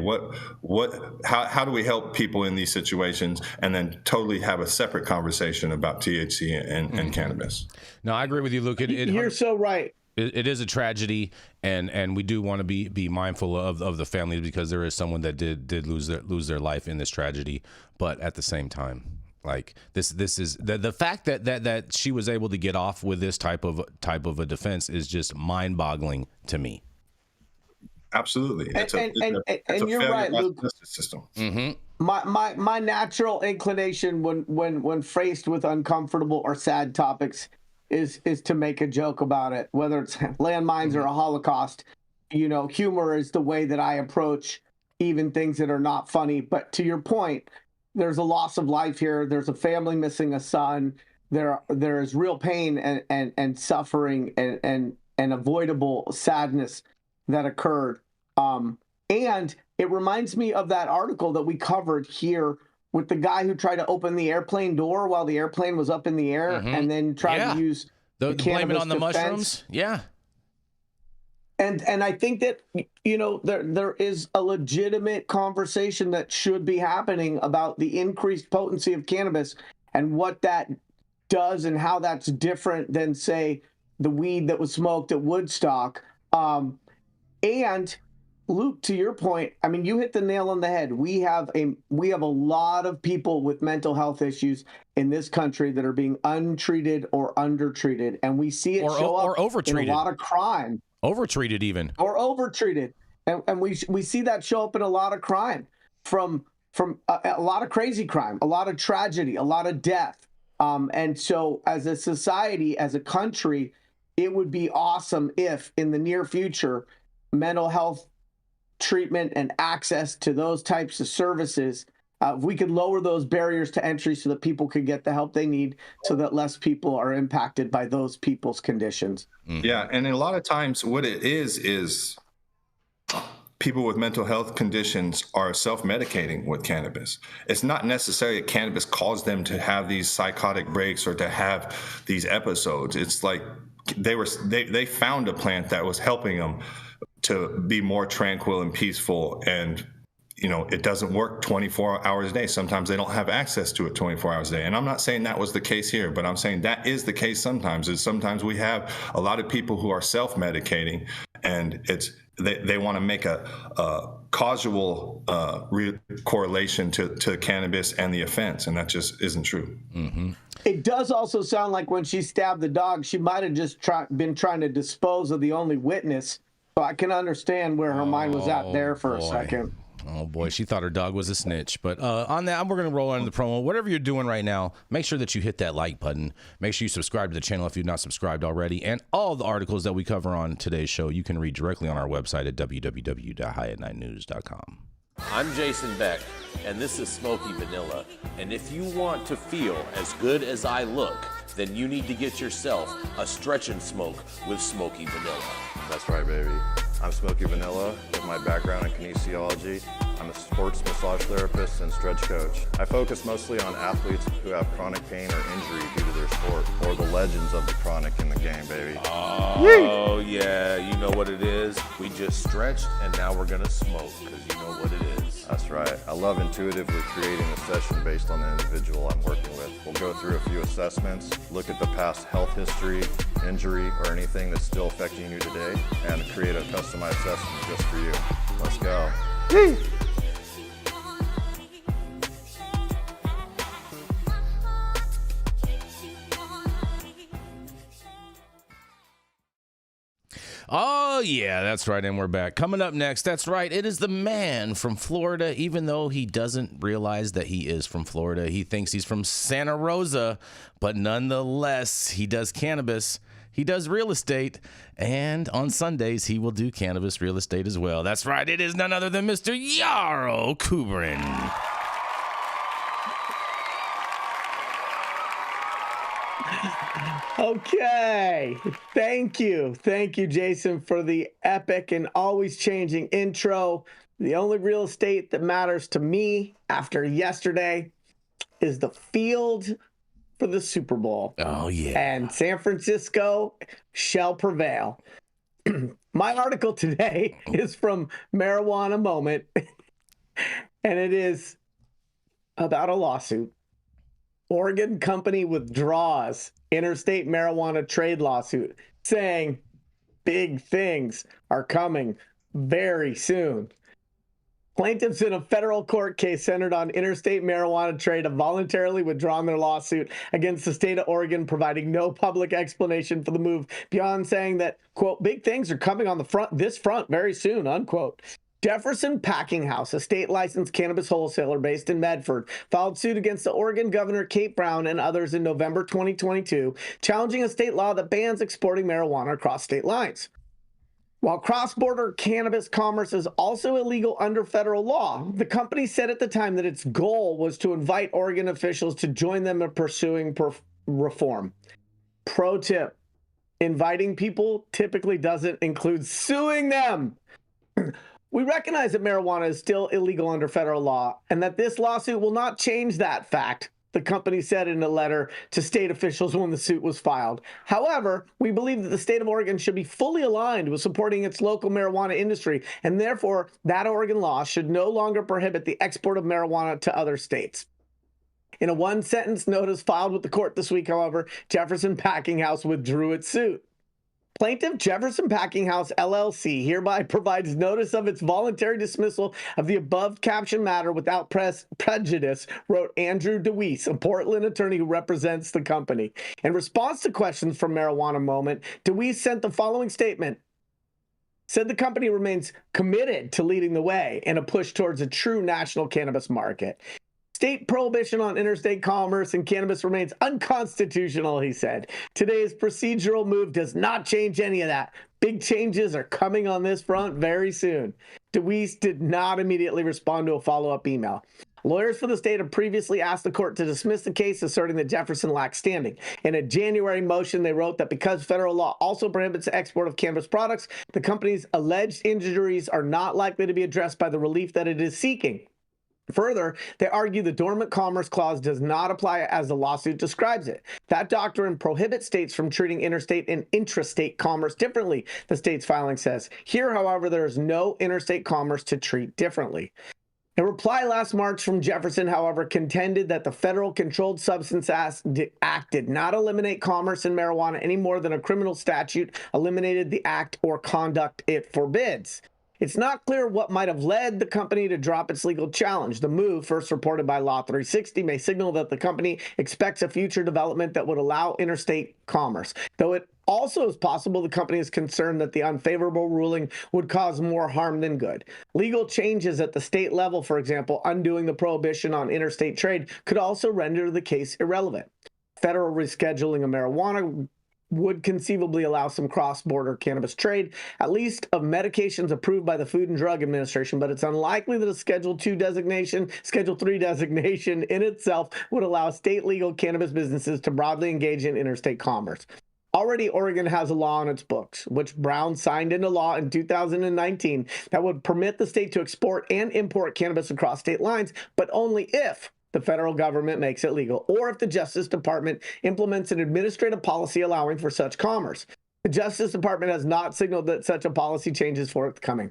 how do we help people in these situations, and then totally have a separate conversation about THC and cannabis. No, I agree with you, Luke. You're so right. It is a tragedy, and we do want to be mindful of the families, because there is someone that did lose their life in this tragedy. But at the same time, like this is the fact that she was able to get off with this type of a defense is just mind-boggling to me. Absolutely, and you're right, Luke. System. Mm-hmm. My natural inclination when faced with uncomfortable or sad topics is to make a joke about it, whether it's landmines or a Holocaust. Humor is the way that I approach even things that are not funny. But to your point, there's a loss of life here. There's a family missing a son. There is real pain and suffering and avoidable sadness that occurred. And it reminds me of that article that we covered here with the guy who tried to open the airplane door while the airplane was up in the air, and then tried to use the blame it on the defense. mushrooms. Yeah. And I think that, there is a legitimate conversation that should be happening about the increased potency of cannabis and what that does and how that's different than, say, the weed that was smoked at Woodstock. And Luke, to your point, I mean, you hit the nail on the head. We have a lot of people with mental health issues in this country that are being untreated or undertreated, and we see it show up overtreated. In a lot of crime. Overtreated even. Or overtreated. And we see that show up in a lot of crime, from a lot of crazy crime, a lot of tragedy, a lot of death. And so as a society, as a country, it would be awesome if in the near future, mental health treatment and access to those types of services, if we could lower those barriers to entry so that people could get the help they need, so that less people are impacted by those people's conditions. Yeah, and a lot of times what it is people with mental health conditions are self-medicating with cannabis. It's not necessarily that cannabis caused them to have these psychotic breaks or to have these episodes. It's like they found a plant that was helping them to be more tranquil and peaceful, and it doesn't work 24 hours a day. Sometimes they don't have access to it 24 hours a day. And I'm not saying that was the case here, but I'm saying that is the case sometimes. Is sometimes we have a lot of people who are self-medicating, and they want to make a causal correlation to cannabis and the offense, and that just isn't true. Mm-hmm. It does also sound like when she stabbed the dog, she might have just been trying to dispose of the only witness. So I can understand where her mind was at there for a second. Oh, boy. She thought her dog was a snitch. But on that, we're going to roll into the promo. Whatever you're doing right now, make sure that you hit that like button. Make sure you subscribe to the channel if you've not subscribed already. And all the articles that we cover on today's show, you can read directly on our website at www.highat9news.com. I'm Jason Beck, and this is Smoky Vanilla. And if you want to feel as good as I look, then you need to get yourself a stretch and smoke with Smoky Vanilla. That's right, baby. I'm Smoky Vanilla. With my background in kinesiology, I'm a sports massage therapist and stretch coach. I focus mostly on athletes who have chronic pain or injury due to their sport, or the legends of the chronic in the game, baby. Oh, yeah, you know what it is. We just stretched, and now we're gonna smoke, because you know what it is. That's right. I love intuitively creating a session based on the individual I'm working with. We'll go through a few assessments, look at the past health history, injury, or anything that's still affecting you today, and create a customized session just for you. Let's go. Oh, yeah, that's right, and we're back. Coming up next, that's right, it is the man from Florida. Even though he doesn't realize that he is from Florida, he thinks he's from Santa Rosa, but nonetheless, he does cannabis, he does real estate, and on Sundays, he will do cannabis real estate as well. That's right, it is none other than Mr. Yarrow Kubrin. Okay. Thank you, Jason, for the epic and always changing intro. The only real estate that matters to me after yesterday is the field for the Super Bowl. Oh, yeah. And San Francisco shall prevail. My article today is from Marijuana Moment, and it is about a lawsuit. Oregon company withdraws interstate marijuana trade lawsuit, saying big things are coming very soon. Plaintiffs in a federal court case centered on interstate marijuana trade have voluntarily withdrawn their lawsuit against the state of Oregon, providing no public explanation for the move beyond saying that, quote, big things are coming on this front very soon, unquote. Jefferson Packing House, a state-licensed cannabis wholesaler based in Medford, filed suit against the Oregon Governor Kate Brown and others in November 2022, challenging a state law that bans exporting marijuana across state lines. While cross-border cannabis commerce is also illegal under federal law, the company said at the time that its goal was to invite Oregon officials to join them in pursuing reform. Pro tip, inviting people typically doesn't include suing them. We recognize that marijuana is still illegal under federal law and that this lawsuit will not change that fact, the company said in a letter to state officials when the suit was filed. However, we believe that the state of Oregon should be fully aligned with supporting its local marijuana industry, and therefore that Oregon law should no longer prohibit the export of marijuana to other states. In a one-sentence notice filed with the court this week, however, Jefferson Packing House withdrew its suit. Plaintiff Jefferson Packing House, LLC, hereby provides notice of its voluntary dismissal of the above captioned matter without prejudice, wrote Andrew DeWeese, a Portland attorney who represents the company. In response to questions from Marijuana Moment, DeWeese sent the following statement. Said the company remains committed to leading the way in a push towards a true national cannabis market. State prohibition on interstate commerce and cannabis remains unconstitutional, he said. Today's procedural move does not change any of that. Big changes are coming on this front very soon. DeWeese did not immediately respond to a follow-up email. Lawyers for the state have previously asked the court to dismiss the case, asserting that Jefferson lacks standing. In a January motion, they wrote that because federal law also prohibits the export of cannabis products, the company's alleged injuries are not likely to be addressed by the relief that it is seeking. Further, they argue the Dormant Commerce Clause does not apply as the lawsuit describes it. That doctrine prohibits states from treating interstate and intrastate commerce differently, the state's filing says. Here, however, there is no interstate commerce to treat differently. A reply last March from Jefferson, however, contended that the Federal Controlled Substance Act did not eliminate commerce in marijuana any more than a criminal statute eliminated the act or conduct it forbids. It's not clear what might have led the company to drop its legal challenge. The move, first reported by Law 360, may signal that the company expects a future development that would allow interstate commerce, though it also is possible the company is concerned that the unfavorable ruling would cause more harm than good. Legal changes at the state level, for example, undoing the prohibition on interstate trade, could also render the case irrelevant. Federal rescheduling of marijuana would conceivably allow some cross-border cannabis trade, at least of medications approved by the Food and Drug Administration, but it's unlikely that a Schedule II designation, Schedule III designation in itself would allow state legal cannabis businesses to broadly engage in interstate commerce. Already, Oregon has a law on its books, which Brown signed into law in 2019, that would permit the state to export and import cannabis across state lines, but only if the federal government makes it legal, or if the Justice Department implements an administrative policy allowing for such commerce. The Justice Department has not signaled that such a policy change is forthcoming.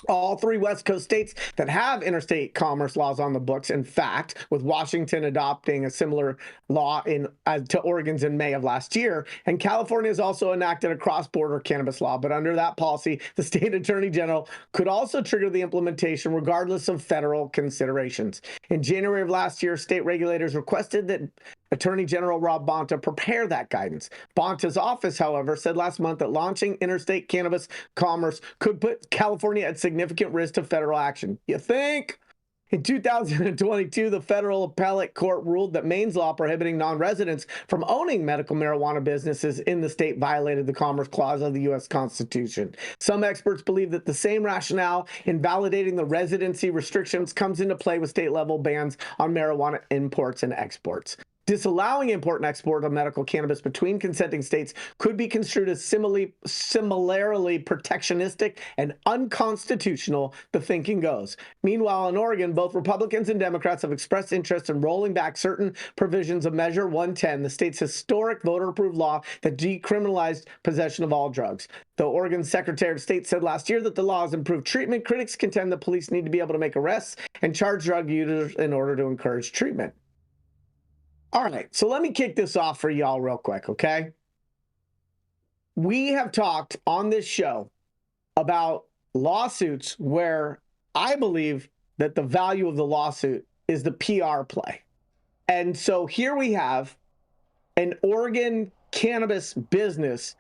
All three West Coast states that have interstate commerce laws on the books, in fact, with Washington adopting a similar law to Oregon's in May of last year, and California has also enacted a cross-border cannabis law, but under that policy, the state attorney general could also trigger the implementation regardless of federal considerations. In January of last year, state regulators requested that Attorney General Rob Bonta prepare that guidance. Bonta's office, however, said last month that launching interstate cannabis commerce could put California at significant risk to federal action. You think? In 2022, the federal appellate court ruled that Maine's law prohibiting non-residents from owning medical marijuana businesses in the state violated the Commerce Clause of the U.S. Constitution. Some experts believe that the same rationale in validating the residency restrictions comes into play with state-level bans on marijuana imports and exports. Disallowing import and export of medical cannabis between consenting states could be construed as similarly protectionistic and unconstitutional, the thinking goes. Meanwhile, in Oregon, both Republicans and Democrats have expressed interest in rolling back certain provisions of Measure 110, the state's historic voter-approved law that decriminalized possession of all drugs. Though Oregon's Secretary of State said last year that the law has improved treatment, critics contend that police need to be able to make arrests and charge drug users in order to encourage treatment. All right, so let me kick this off for y'all real quick, okay? We have talked on this show about lawsuits where I believe that the value of the lawsuit is the PR play. And so here we have an Oregon cannabis business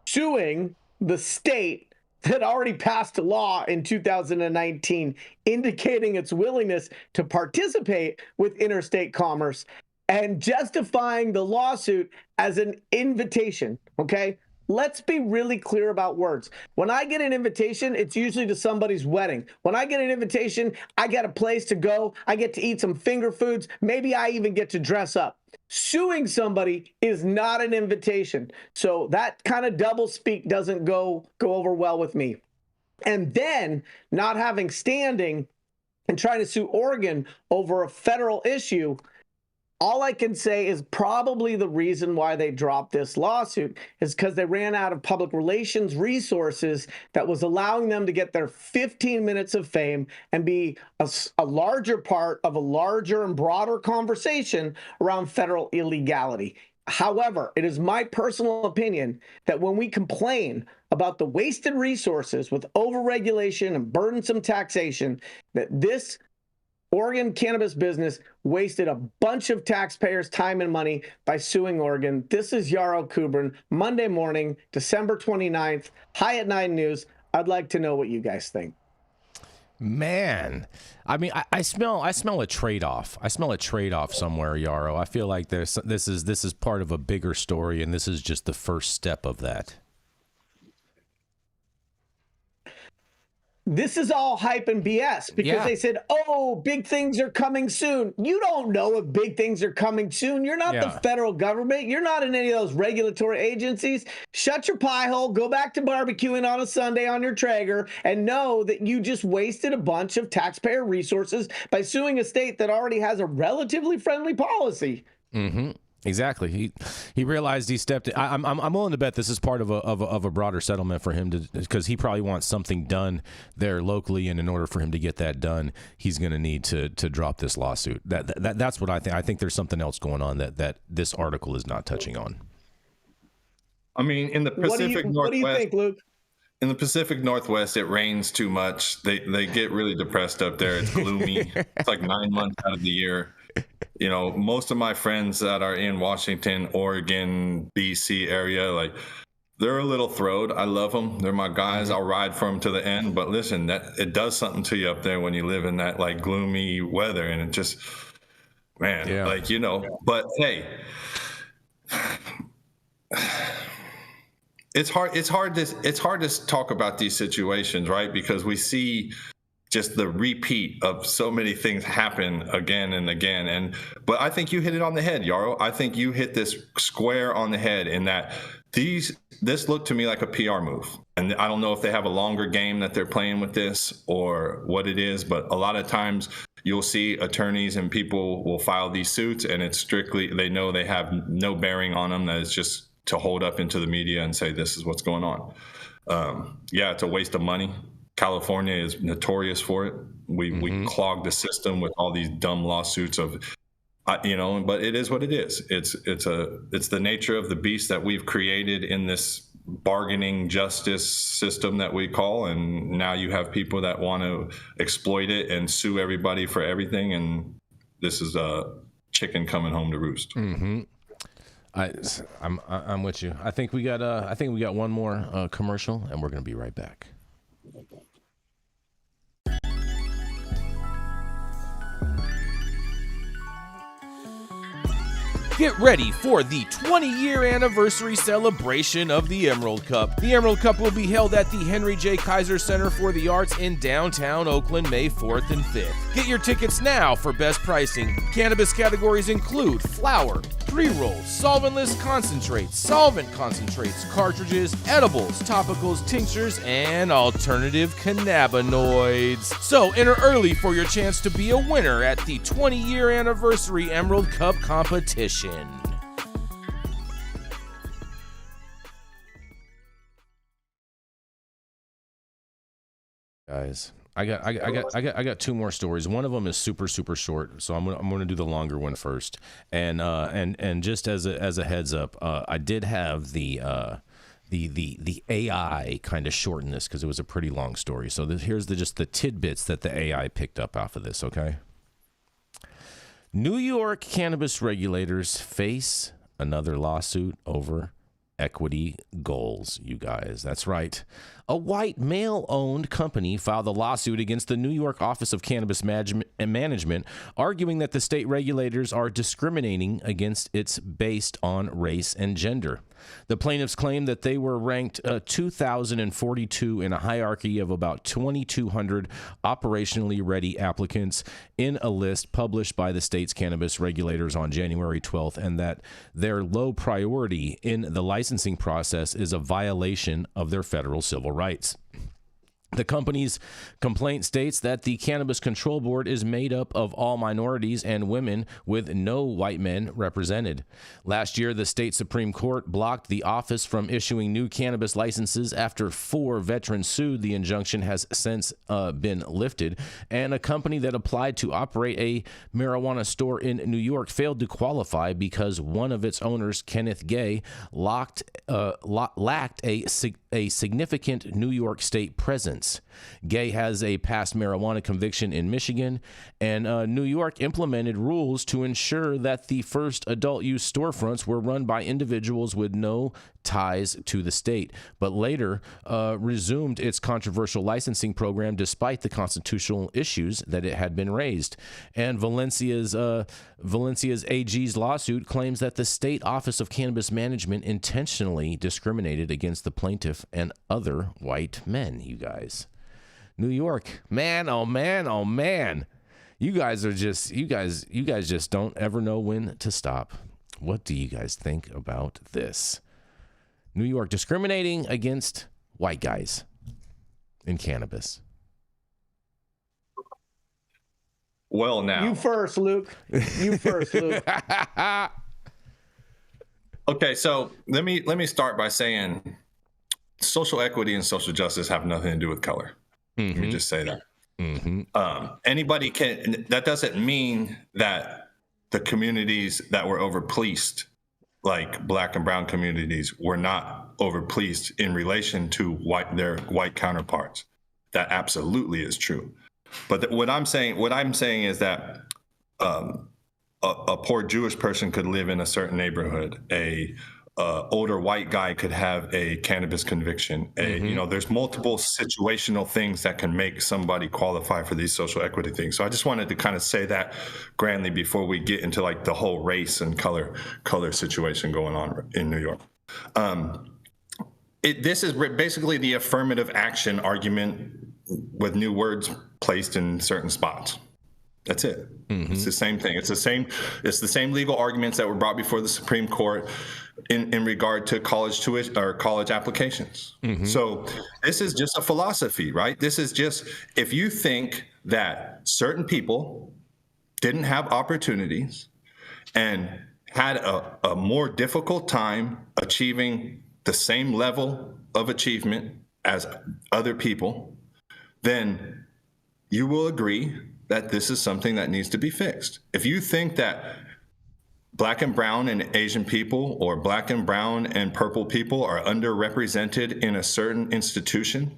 suing the state that already passed a law in 2019 indicating its willingness to participate with interstate commerce and justifying the lawsuit as an invitation, okay? Let's be really clear about words. When I get an invitation, it's usually to somebody's wedding. When I get an invitation, I get a place to go. I get to eat some finger foods. Maybe I even get to dress up. Suing somebody is not an invitation. So that kind of double speak doesn't go over well with me. And then not having standing and trying to sue Oregon over a federal issue, all I can say is probably the reason why they dropped this lawsuit is because they ran out of public relations resources that was allowing them to get their 15 minutes of fame and be a larger part of a larger and broader conversation around federal illegality. However, it is my personal opinion that when we complain about the wasted resources with overregulation and burdensome taxation, that this Oregon cannabis business wasted a bunch of taxpayers' time and money by suing Oregon. This is Yarrow Kubrin, Monday morning, December 29th, High at 9 News. I'd like to know what you guys think. Man, I mean, I smell a trade-off. I smell a trade-off somewhere, Yarrow. I feel like this is part of a bigger story, and this is just the first step of that. This is all hype and BS because they said, oh, big things are coming soon. You don't know if big things are coming soon. You're not the federal government. You're not in any of those regulatory agencies. Shut your pie hole. Go back to barbecuing on a Sunday on your Traeger and know that you just wasted a bunch of taxpayer resources by suing a state that already has a relatively friendly policy. Mm-hmm. Exactly. He realized he stepped in. I'm willing to bet this is part of a broader settlement for him because he probably wants something done there locally, and in order for him to get that done, he's going to need to drop this lawsuit. That's what I think. I think there's something else going on that this article is not touching on. I mean, in the Pacific Northwest, what do you think, Luke? In the Pacific Northwest, it rains too much. They get really depressed up there. It's gloomy. It's like 9 months out of the year. You know, most of my friends that are in Washington, Oregon, BC area, like, they're a little throwed. I love them. They're my guys. I'll ride for them to the end. But listen, it does something to you up there when you live in that like gloomy weather, and it just, man, like, you know. But hey, it's hard to talk about these situations, right? Because we see just the repeat of so many things happen again and again. But I think you hit it on the head, Yarrow. I think you hit this square on the head in that this looked to me like a PR move. And I don't know if they have a longer game that they're playing with this or what it is, but a lot of times you'll see attorneys and people will file these suits, and it's strictly, they know they have no bearing on them, that it's just to hold up into the media and say, this is what's going on. It's a waste of money. California is notorious for it. We clog the system with all these dumb lawsuits of, but it is what it is. It's the nature of the beast that we've created in this bargaining justice system that we call. And now you have people that want to exploit it and sue everybody for everything. And this is a chicken coming home to roost. Mm-hmm. I'm with you. I think we got one more commercial, and we're going to be right back. Get ready for the 20-year anniversary celebration of the Emerald Cup. The Emerald Cup will be held at the Henry J. Kaiser Center for the Arts in downtown Oakland, May 4th and 5th. Get your tickets now for best pricing. Cannabis categories include flower, pre-rolls, solventless concentrates, solvent concentrates, cartridges, edibles, topicals, tinctures, and alternative cannabinoids. So enter early for your chance to be a winner at the 20-year anniversary Emerald Cup competition. Guys, I got two more stories. One of them is super short, so I'm gonna do the longer one first. And just as a heads up, I did have the AI kind of shorten this because it was a pretty long story. So here's just the tidbits that the AI picked up off of this. Okay. New York cannabis regulators face another lawsuit over equity goals, you guys. That's right. A white male-owned company filed a lawsuit against the New York Office of Cannabis Management, arguing that the state regulators are discriminating against its based on race and gender. The plaintiffs claim that they were ranked 2,042 in a hierarchy of about 2,200 operationally ready applicants in a list published by the state's cannabis regulators on January 12th, and that their low priority in the licensing process is a violation of their federal civil rights. The company's complaint states that the Cannabis Control Board is made up of all minorities and women with no white men represented. Last year, the state Supreme Court blocked the office from issuing new cannabis licenses after 4 veterans sued. The injunction has since been lifted, and a company that applied to operate a marijuana store in New York failed to qualify because one of its owners, Kenneth Gay, lacked a significant New York State presence. Gay has a past marijuana conviction in Michigan, and New York implemented rules to ensure that the first adult use storefronts were run by individuals with no ties to the state, but later resumed its controversial licensing program despite the constitutional issues that it had been raised. And Valencia's AG's lawsuit claims that the State Office of Cannabis Management intentionally discriminated against the plaintiff and other white men, you guys. New York, man, oh man, oh man. You guys just don't ever know when to stop. What do you guys think about this? New York discriminating against white guys in cannabis. Well, now. You first, Luke. You first, Luke. Okay, so let me start by saying social equity and social justice have nothing to do with color. Let me just say that. Anybody can. That doesn't mean that the communities that were overpoliced, like Black and brown communities, were not overpoliced in relation to their white counterparts. That absolutely is true. But what I'm saying is that a poor Jewish person could live in a certain neighborhood. A older white guy could have a cannabis conviction. There's multiple situational things that can make somebody qualify for these social equity things. So I just wanted to kind of say that grandly before we get into like the whole race and color situation going on in New York. This is basically the affirmative action argument with new words placed in certain spots. That's it. It's the same thing. It's the same legal arguments that were brought before the Supreme Court in regard to college tuition or college applications. So this is just a philosophy, right? This is just, if you think that certain people didn't have opportunities and had a more difficult time achieving the same level of achievement as other people, then you will agree that this is something that needs to be fixed. If you think that Black and brown and Asian people or Black and brown and purple people are underrepresented in a certain institution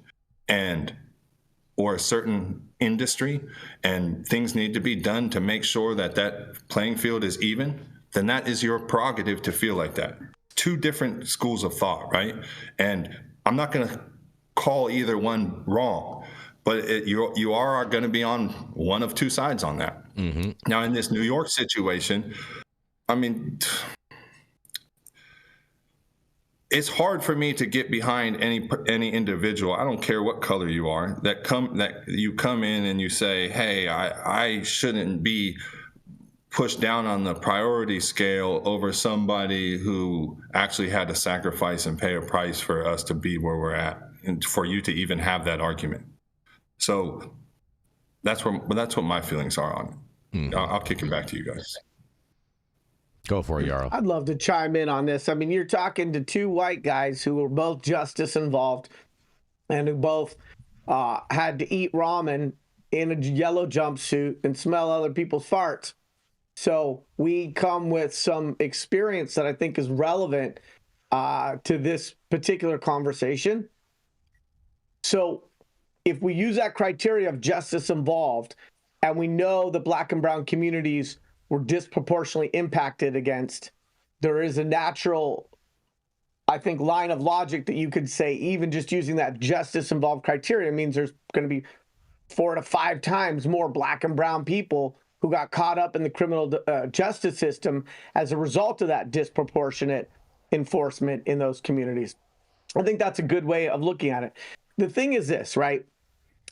or a certain industry, and things need to be done to make sure that that playing field is even, then that is your prerogative to feel like that. Two different schools of thought, right? And I'm not going to call either one wrong, but you are going to be on one of two sides on that. Now, in this New York situation, I mean, it's hard for me to get behind any individual. I don't care what color you are, that you come in and you say, hey, I shouldn't be pushed down on the priority scale over somebody who actually had to sacrifice and pay a price for us to be where we're at, and for you to even have that argument. So that's what my feelings are on it. I'll kick it back to you guys. Go for it, Yarrow. I'd love to chime in on this. I mean, you're talking to two white guys who were both justice involved and who both had to eat ramen in a yellow jumpsuit and smell other people's farts. So we come with some experience that I think is relevant to this particular conversation. So if we use that criteria of justice involved, and we know the Black and brown communities were disproportionately impacted against, there is a natural, I think, line of logic that you could say, even just using that justice involved criteria means there's going to be 4 to 5 times more Black and brown people who got caught up in the criminal justice system as a result of that disproportionate enforcement in those communities. I think that's a good way of looking at it. The thing is this, right?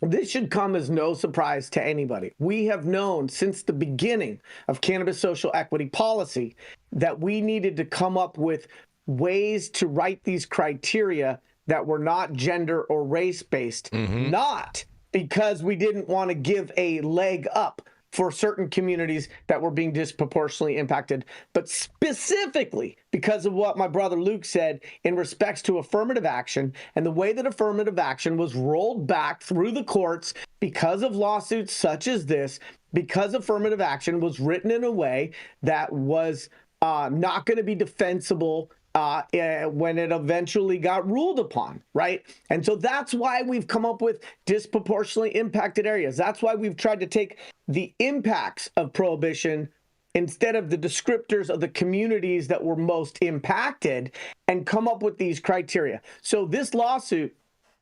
This should come as no surprise to anybody. We have known since the beginning of cannabis social equity policy that we needed to come up with ways to write these criteria that were not gender or race-based, not because we didn't want to give a leg up for certain communities that were being disproportionately impacted, but specifically because of what my brother Luke said in respects to affirmative action and the way that affirmative action was rolled back through the courts because of lawsuits such as this, because affirmative action was written in a way that was not going to be defensible when it eventually got ruled upon, right? And so that's why we've come up with disproportionately impacted areas. That's why we've tried to take the impacts of prohibition instead of the descriptors of the communities that were most impacted and come up with these criteria. So this lawsuit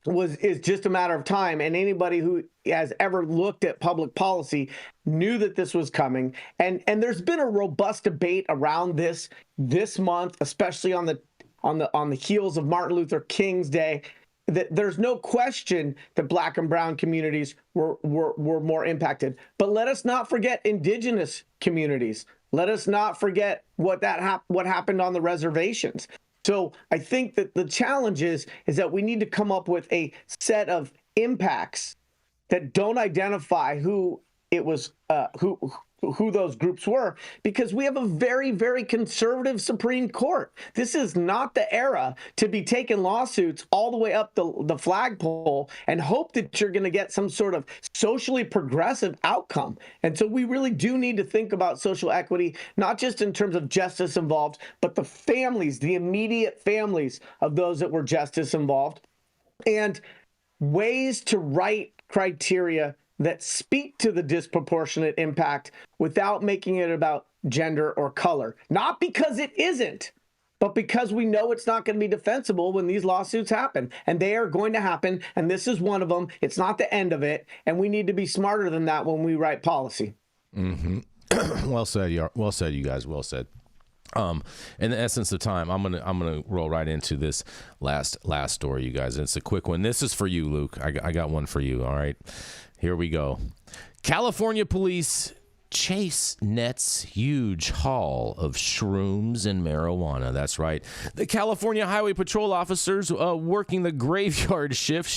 is just a matter of time, and anybody who has ever looked at public policy knew that this was coming. And there's been a robust debate around this month, especially on the heels of Martin Luther King's Day. That there's no question that Black and brown communities were more impacted. But let us not forget indigenous communities. Let us not forget what happened on the reservations. So I think that the challenge is that we need to come up with a set of impacts that don't identify who it was, who those groups were, because we have a very, very conservative Supreme Court. This is not the era to be taking lawsuits all the way up the flagpole and hope that you're going to get some sort of socially progressive outcome. And so we really do need to think about social equity, not just in terms of justice involved, but the families, the immediate families of those that were justice involved, and ways to write criteria that speak to the disproportionate impact without making it about gender or color. Not because it isn't, but because we know it's not going to be defensible when these lawsuits happen. And they are going to happen, and this is one of them. It's not the end of it, and we need to be smarter than that when we write policy. Mm-hmm. Well said, you guys. Well said. In the essence of time, I'm gonna roll right into this last story, you guys. And it's a quick one. This is for you, Luke. I got one for you. All right, here we go. California police chase nets huge haul of shrooms and marijuana. That's right. The California Highway Patrol officers working the graveyard shift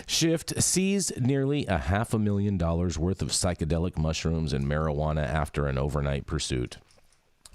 seized nearly $500,000 worth of psychedelic mushrooms and marijuana after an overnight pursuit.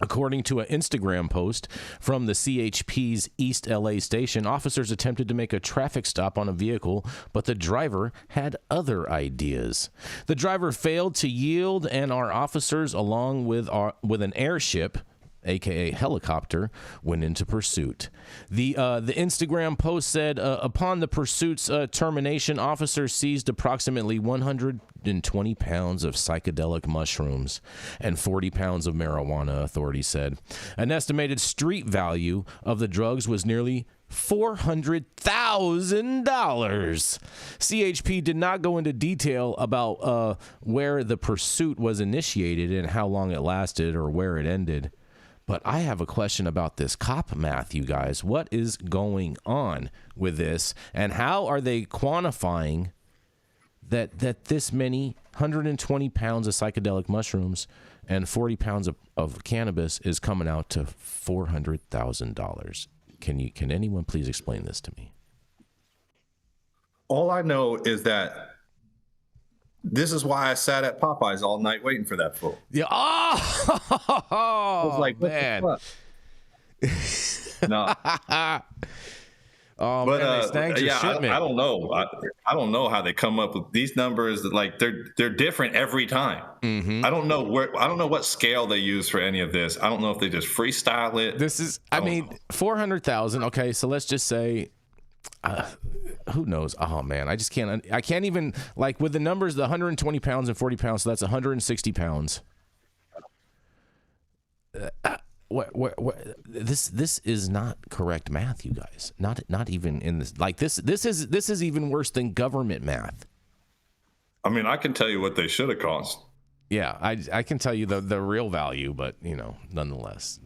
According to an Instagram post from the CHP's East LA station, officers attempted to make a traffic stop on a vehicle, but the driver had other ideas. The driver failed to yield, and our officers, along with an airship, aka helicopter, went into pursuit. The Instagram post said, upon the pursuit's termination, officers seized approximately 120 pounds of psychedelic mushrooms and 40 pounds of marijuana, authorities said. An estimated street value of the drugs was nearly $400,000. CHP did not go into detail about where the pursuit was initiated and how long it lasted or where it ended. But I have a question about this cop math, you guys. What is going on with this, and how are they quantifying that this many 120 pounds of psychedelic mushrooms and 40 pounds of cannabis is coming out to $400,000? Can anyone please explain this to me? All I know is that this is why I sat at Popeyes all night waiting for that fool. Yeah. Oh, I was like, man. No. Oh, but, man, they snagged your shipment. I don't know. I don't know how they come up with these numbers. Like they're different every time. Mm-hmm. I don't know what scale they use for any of this. I don't know if they just freestyle it. This is, I mean, 400,000. Okay, so let's just say. Who knows? Oh man, I can't even, like, with the numbers, the 120 pounds and 40 pounds, so that's 160 pounds. This is not correct math, you guys. Not even in this. Like this is even worse than government math. I mean, I can tell you what they should have cost. Yeah, I can tell you the real value, but nonetheless,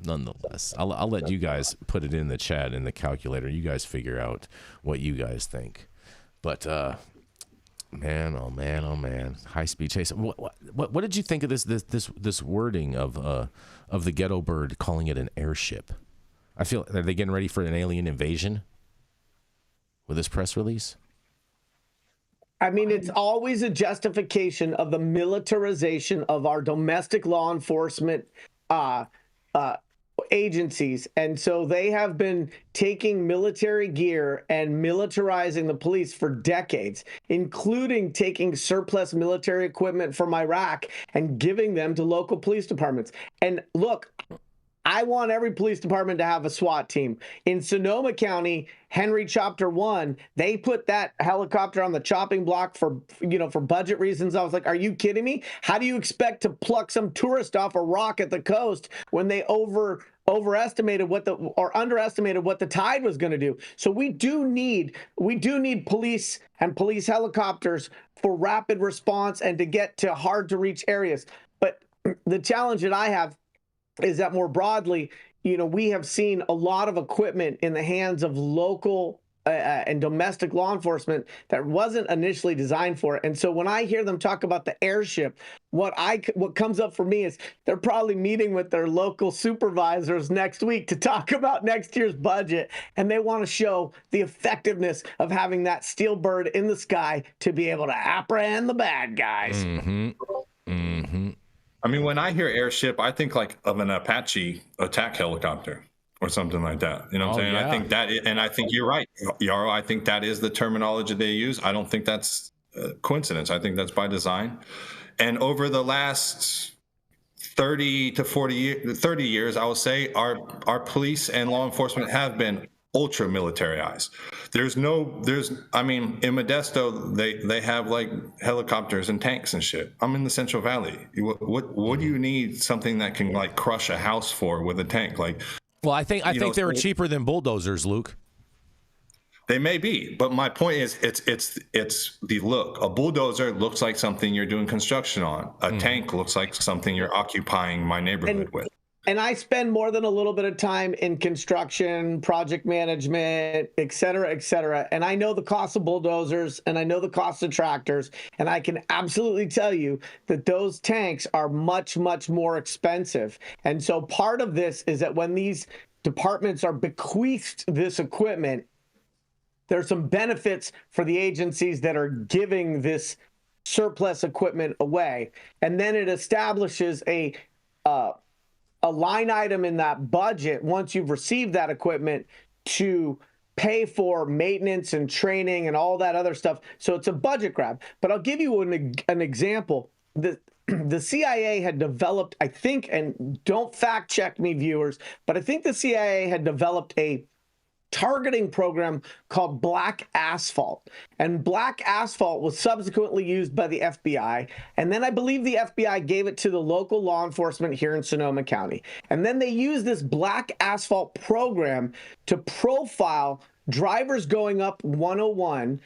I'll let you guys put it in the chat in the calculator. You guys figure out what you guys think. But man, oh man, high speed chase. What did you think of this wording of the ghetto bird calling it an airship? Are they getting ready for an alien invasion with this press release? I mean, it's always a justification of the militarization of our domestic law enforcement agencies. And so they have been taking military gear and militarizing the police for decades, including taking surplus military equipment from Iraq and giving them to local police departments. And look, I want every police department to have a SWAT team. In Sonoma County, Henry Chapter 1, they put that helicopter on the chopping block for budget reasons. I was like, are you kidding me? How do you expect to pluck some tourist off a rock at the coast when they overestimated underestimated what the tide was going to do? So we do need police and police helicopters for rapid response and to get to hard to reach areas. But the challenge that I have is that more broadly, we have seen a lot of equipment in the hands of local and domestic law enforcement that wasn't initially designed for it. And so when I hear them talk about the airship, what comes up for me is they're probably meeting with their local supervisors next week to talk about next year's budget. And they want to show the effectiveness of having that steel bird in the sky to be able to apprehend the bad guys. Mm-hmm. Mm-hmm. I mean, when I hear airship, I think like of an Apache attack helicopter or something like that. You know what I'm saying? Yeah. I think and I think you're right, Yarrow. I think that is the terminology they use. I don't think that's a coincidence. I think that's by design. And over the last 30 to 30 years, I would say our police and law enforcement have been ultra militarized. In Modesto, they have like helicopters and tanks and shit. I'm in the Central Valley. What do you need something that can like crush a house for with a tank? Like, well, I think they were cheaper than bulldozers, Luke. They may be, but my point is, it's the look. A bulldozer looks like something you're doing construction on. A tank looks like something you're occupying my neighborhood with. And I spend more than a little bit of time in construction, project management, et cetera, et cetera. And I know the cost of bulldozers and I know the cost of tractors. And I can absolutely tell you that those tanks are much, much more expensive. And so part of this is that when these departments are bequeathed this equipment, there's some benefits for the agencies that are giving this surplus equipment away. And then it establishes a line item in that budget once you've received that equipment to pay for maintenance and training and all that other stuff. So it's a budget grab. But I'll give you an example. The CIA had developed, I think, and don't fact check me, viewers, but I think the CIA had developed a targeting program called Black Asphalt. And Black Asphalt was subsequently used by the FBI. And then I believe the FBI gave it to the local law enforcement here in Sonoma County. And then they used this Black Asphalt program to profile drivers going up 101,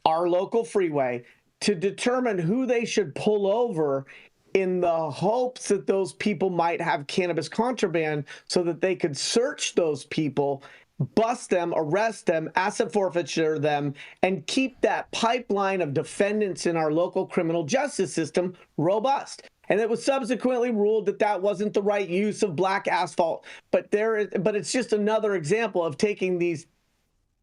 our local freeway, to determine who they should pull over in the hopes that those people might have cannabis contraband so that they could search those people, bust them, arrest them, asset forfeiture them, and keep that pipeline of defendants in our local criminal justice system robust. And it was subsequently ruled that that wasn't the right use of Black Asphalt. But it's just another example of taking these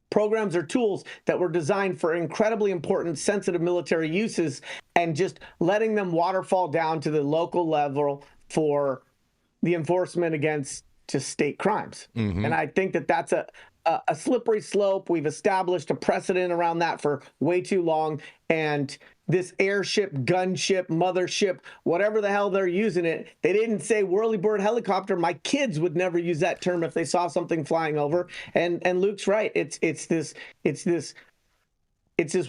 programs or tools that were designed for incredibly important, sensitive military uses and just letting them waterfall down to the local level for the enforcement against just state crimes. And I think that that's a slippery slope. We've established a precedent around that for way too long. And this airship, gunship, mothership, whatever the hell they're using it, they didn't say whirlybird helicopter. My kids would never use that term if they saw something flying over. And Luke's right. It's this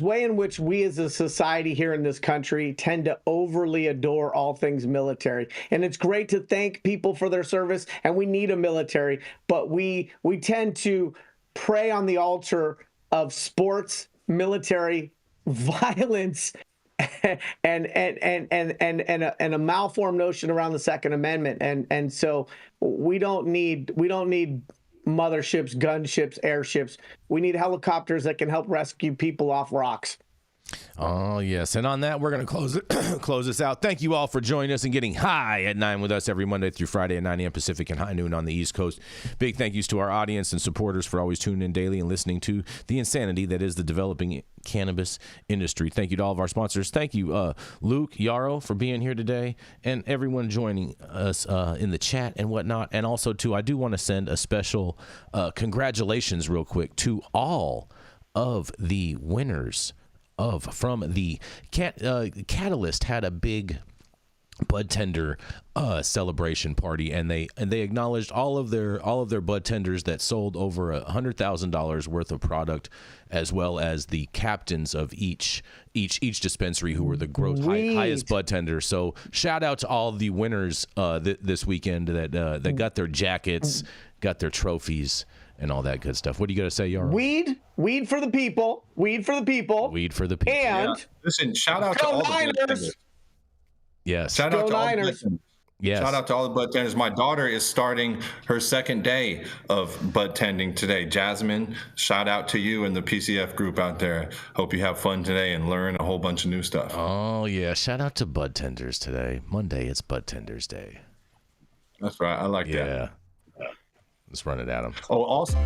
way in which we as a society here in this country tend to overly adore all things military. And it's great to thank people for their service, and we need a military, but we tend to prey on the altar of sports, military, violence, and a malformed notion around the Second Amendment. And so we don't need motherships, gunships, airships. We need helicopters that can help rescue people off rocks. Oh, yes. And on that, we're going to close this out. Thank you all for joining us and getting high at 9 with us every Monday through Friday at 9 a.m. Pacific and high noon on the East Coast. Big thank yous to our audience and supporters for always tuning in daily and listening to the insanity that is the developing cannabis industry. Thank you to all of our sponsors. Thank you, Luke, Yarrow, for being here today, and everyone joining us in the chat and whatnot. And also, too, I do want to send a special congratulations real quick to all of the winners from the Catalyst had a big bud tender celebration party, and they acknowledged all of their bud tenders that sold over $100,000 worth of product, as well as the captains of each dispensary who were the highest bud tenders. So shout out to all of the winners this weekend that got their jackets, got their trophies, and all that good stuff. What do you got to say, Yarrow? Weed for the people. Weed for the people. Weed for the people. And listen, shout out to all the bud tenders. Yes. Shout out Go to all the Niners. bud tenders. Yes. Shout out to all the bud tenders. My daughter is starting her second day of bud tending today. Jasmine, shout out to you and the PCF group out there. Hope you have fun today and learn a whole bunch of new stuff. Oh, yeah. Shout out to bud tenders today. Monday, it's Bud Tenders Day. That's right. I like that. Yeah. Let's run it at them. Oh, also.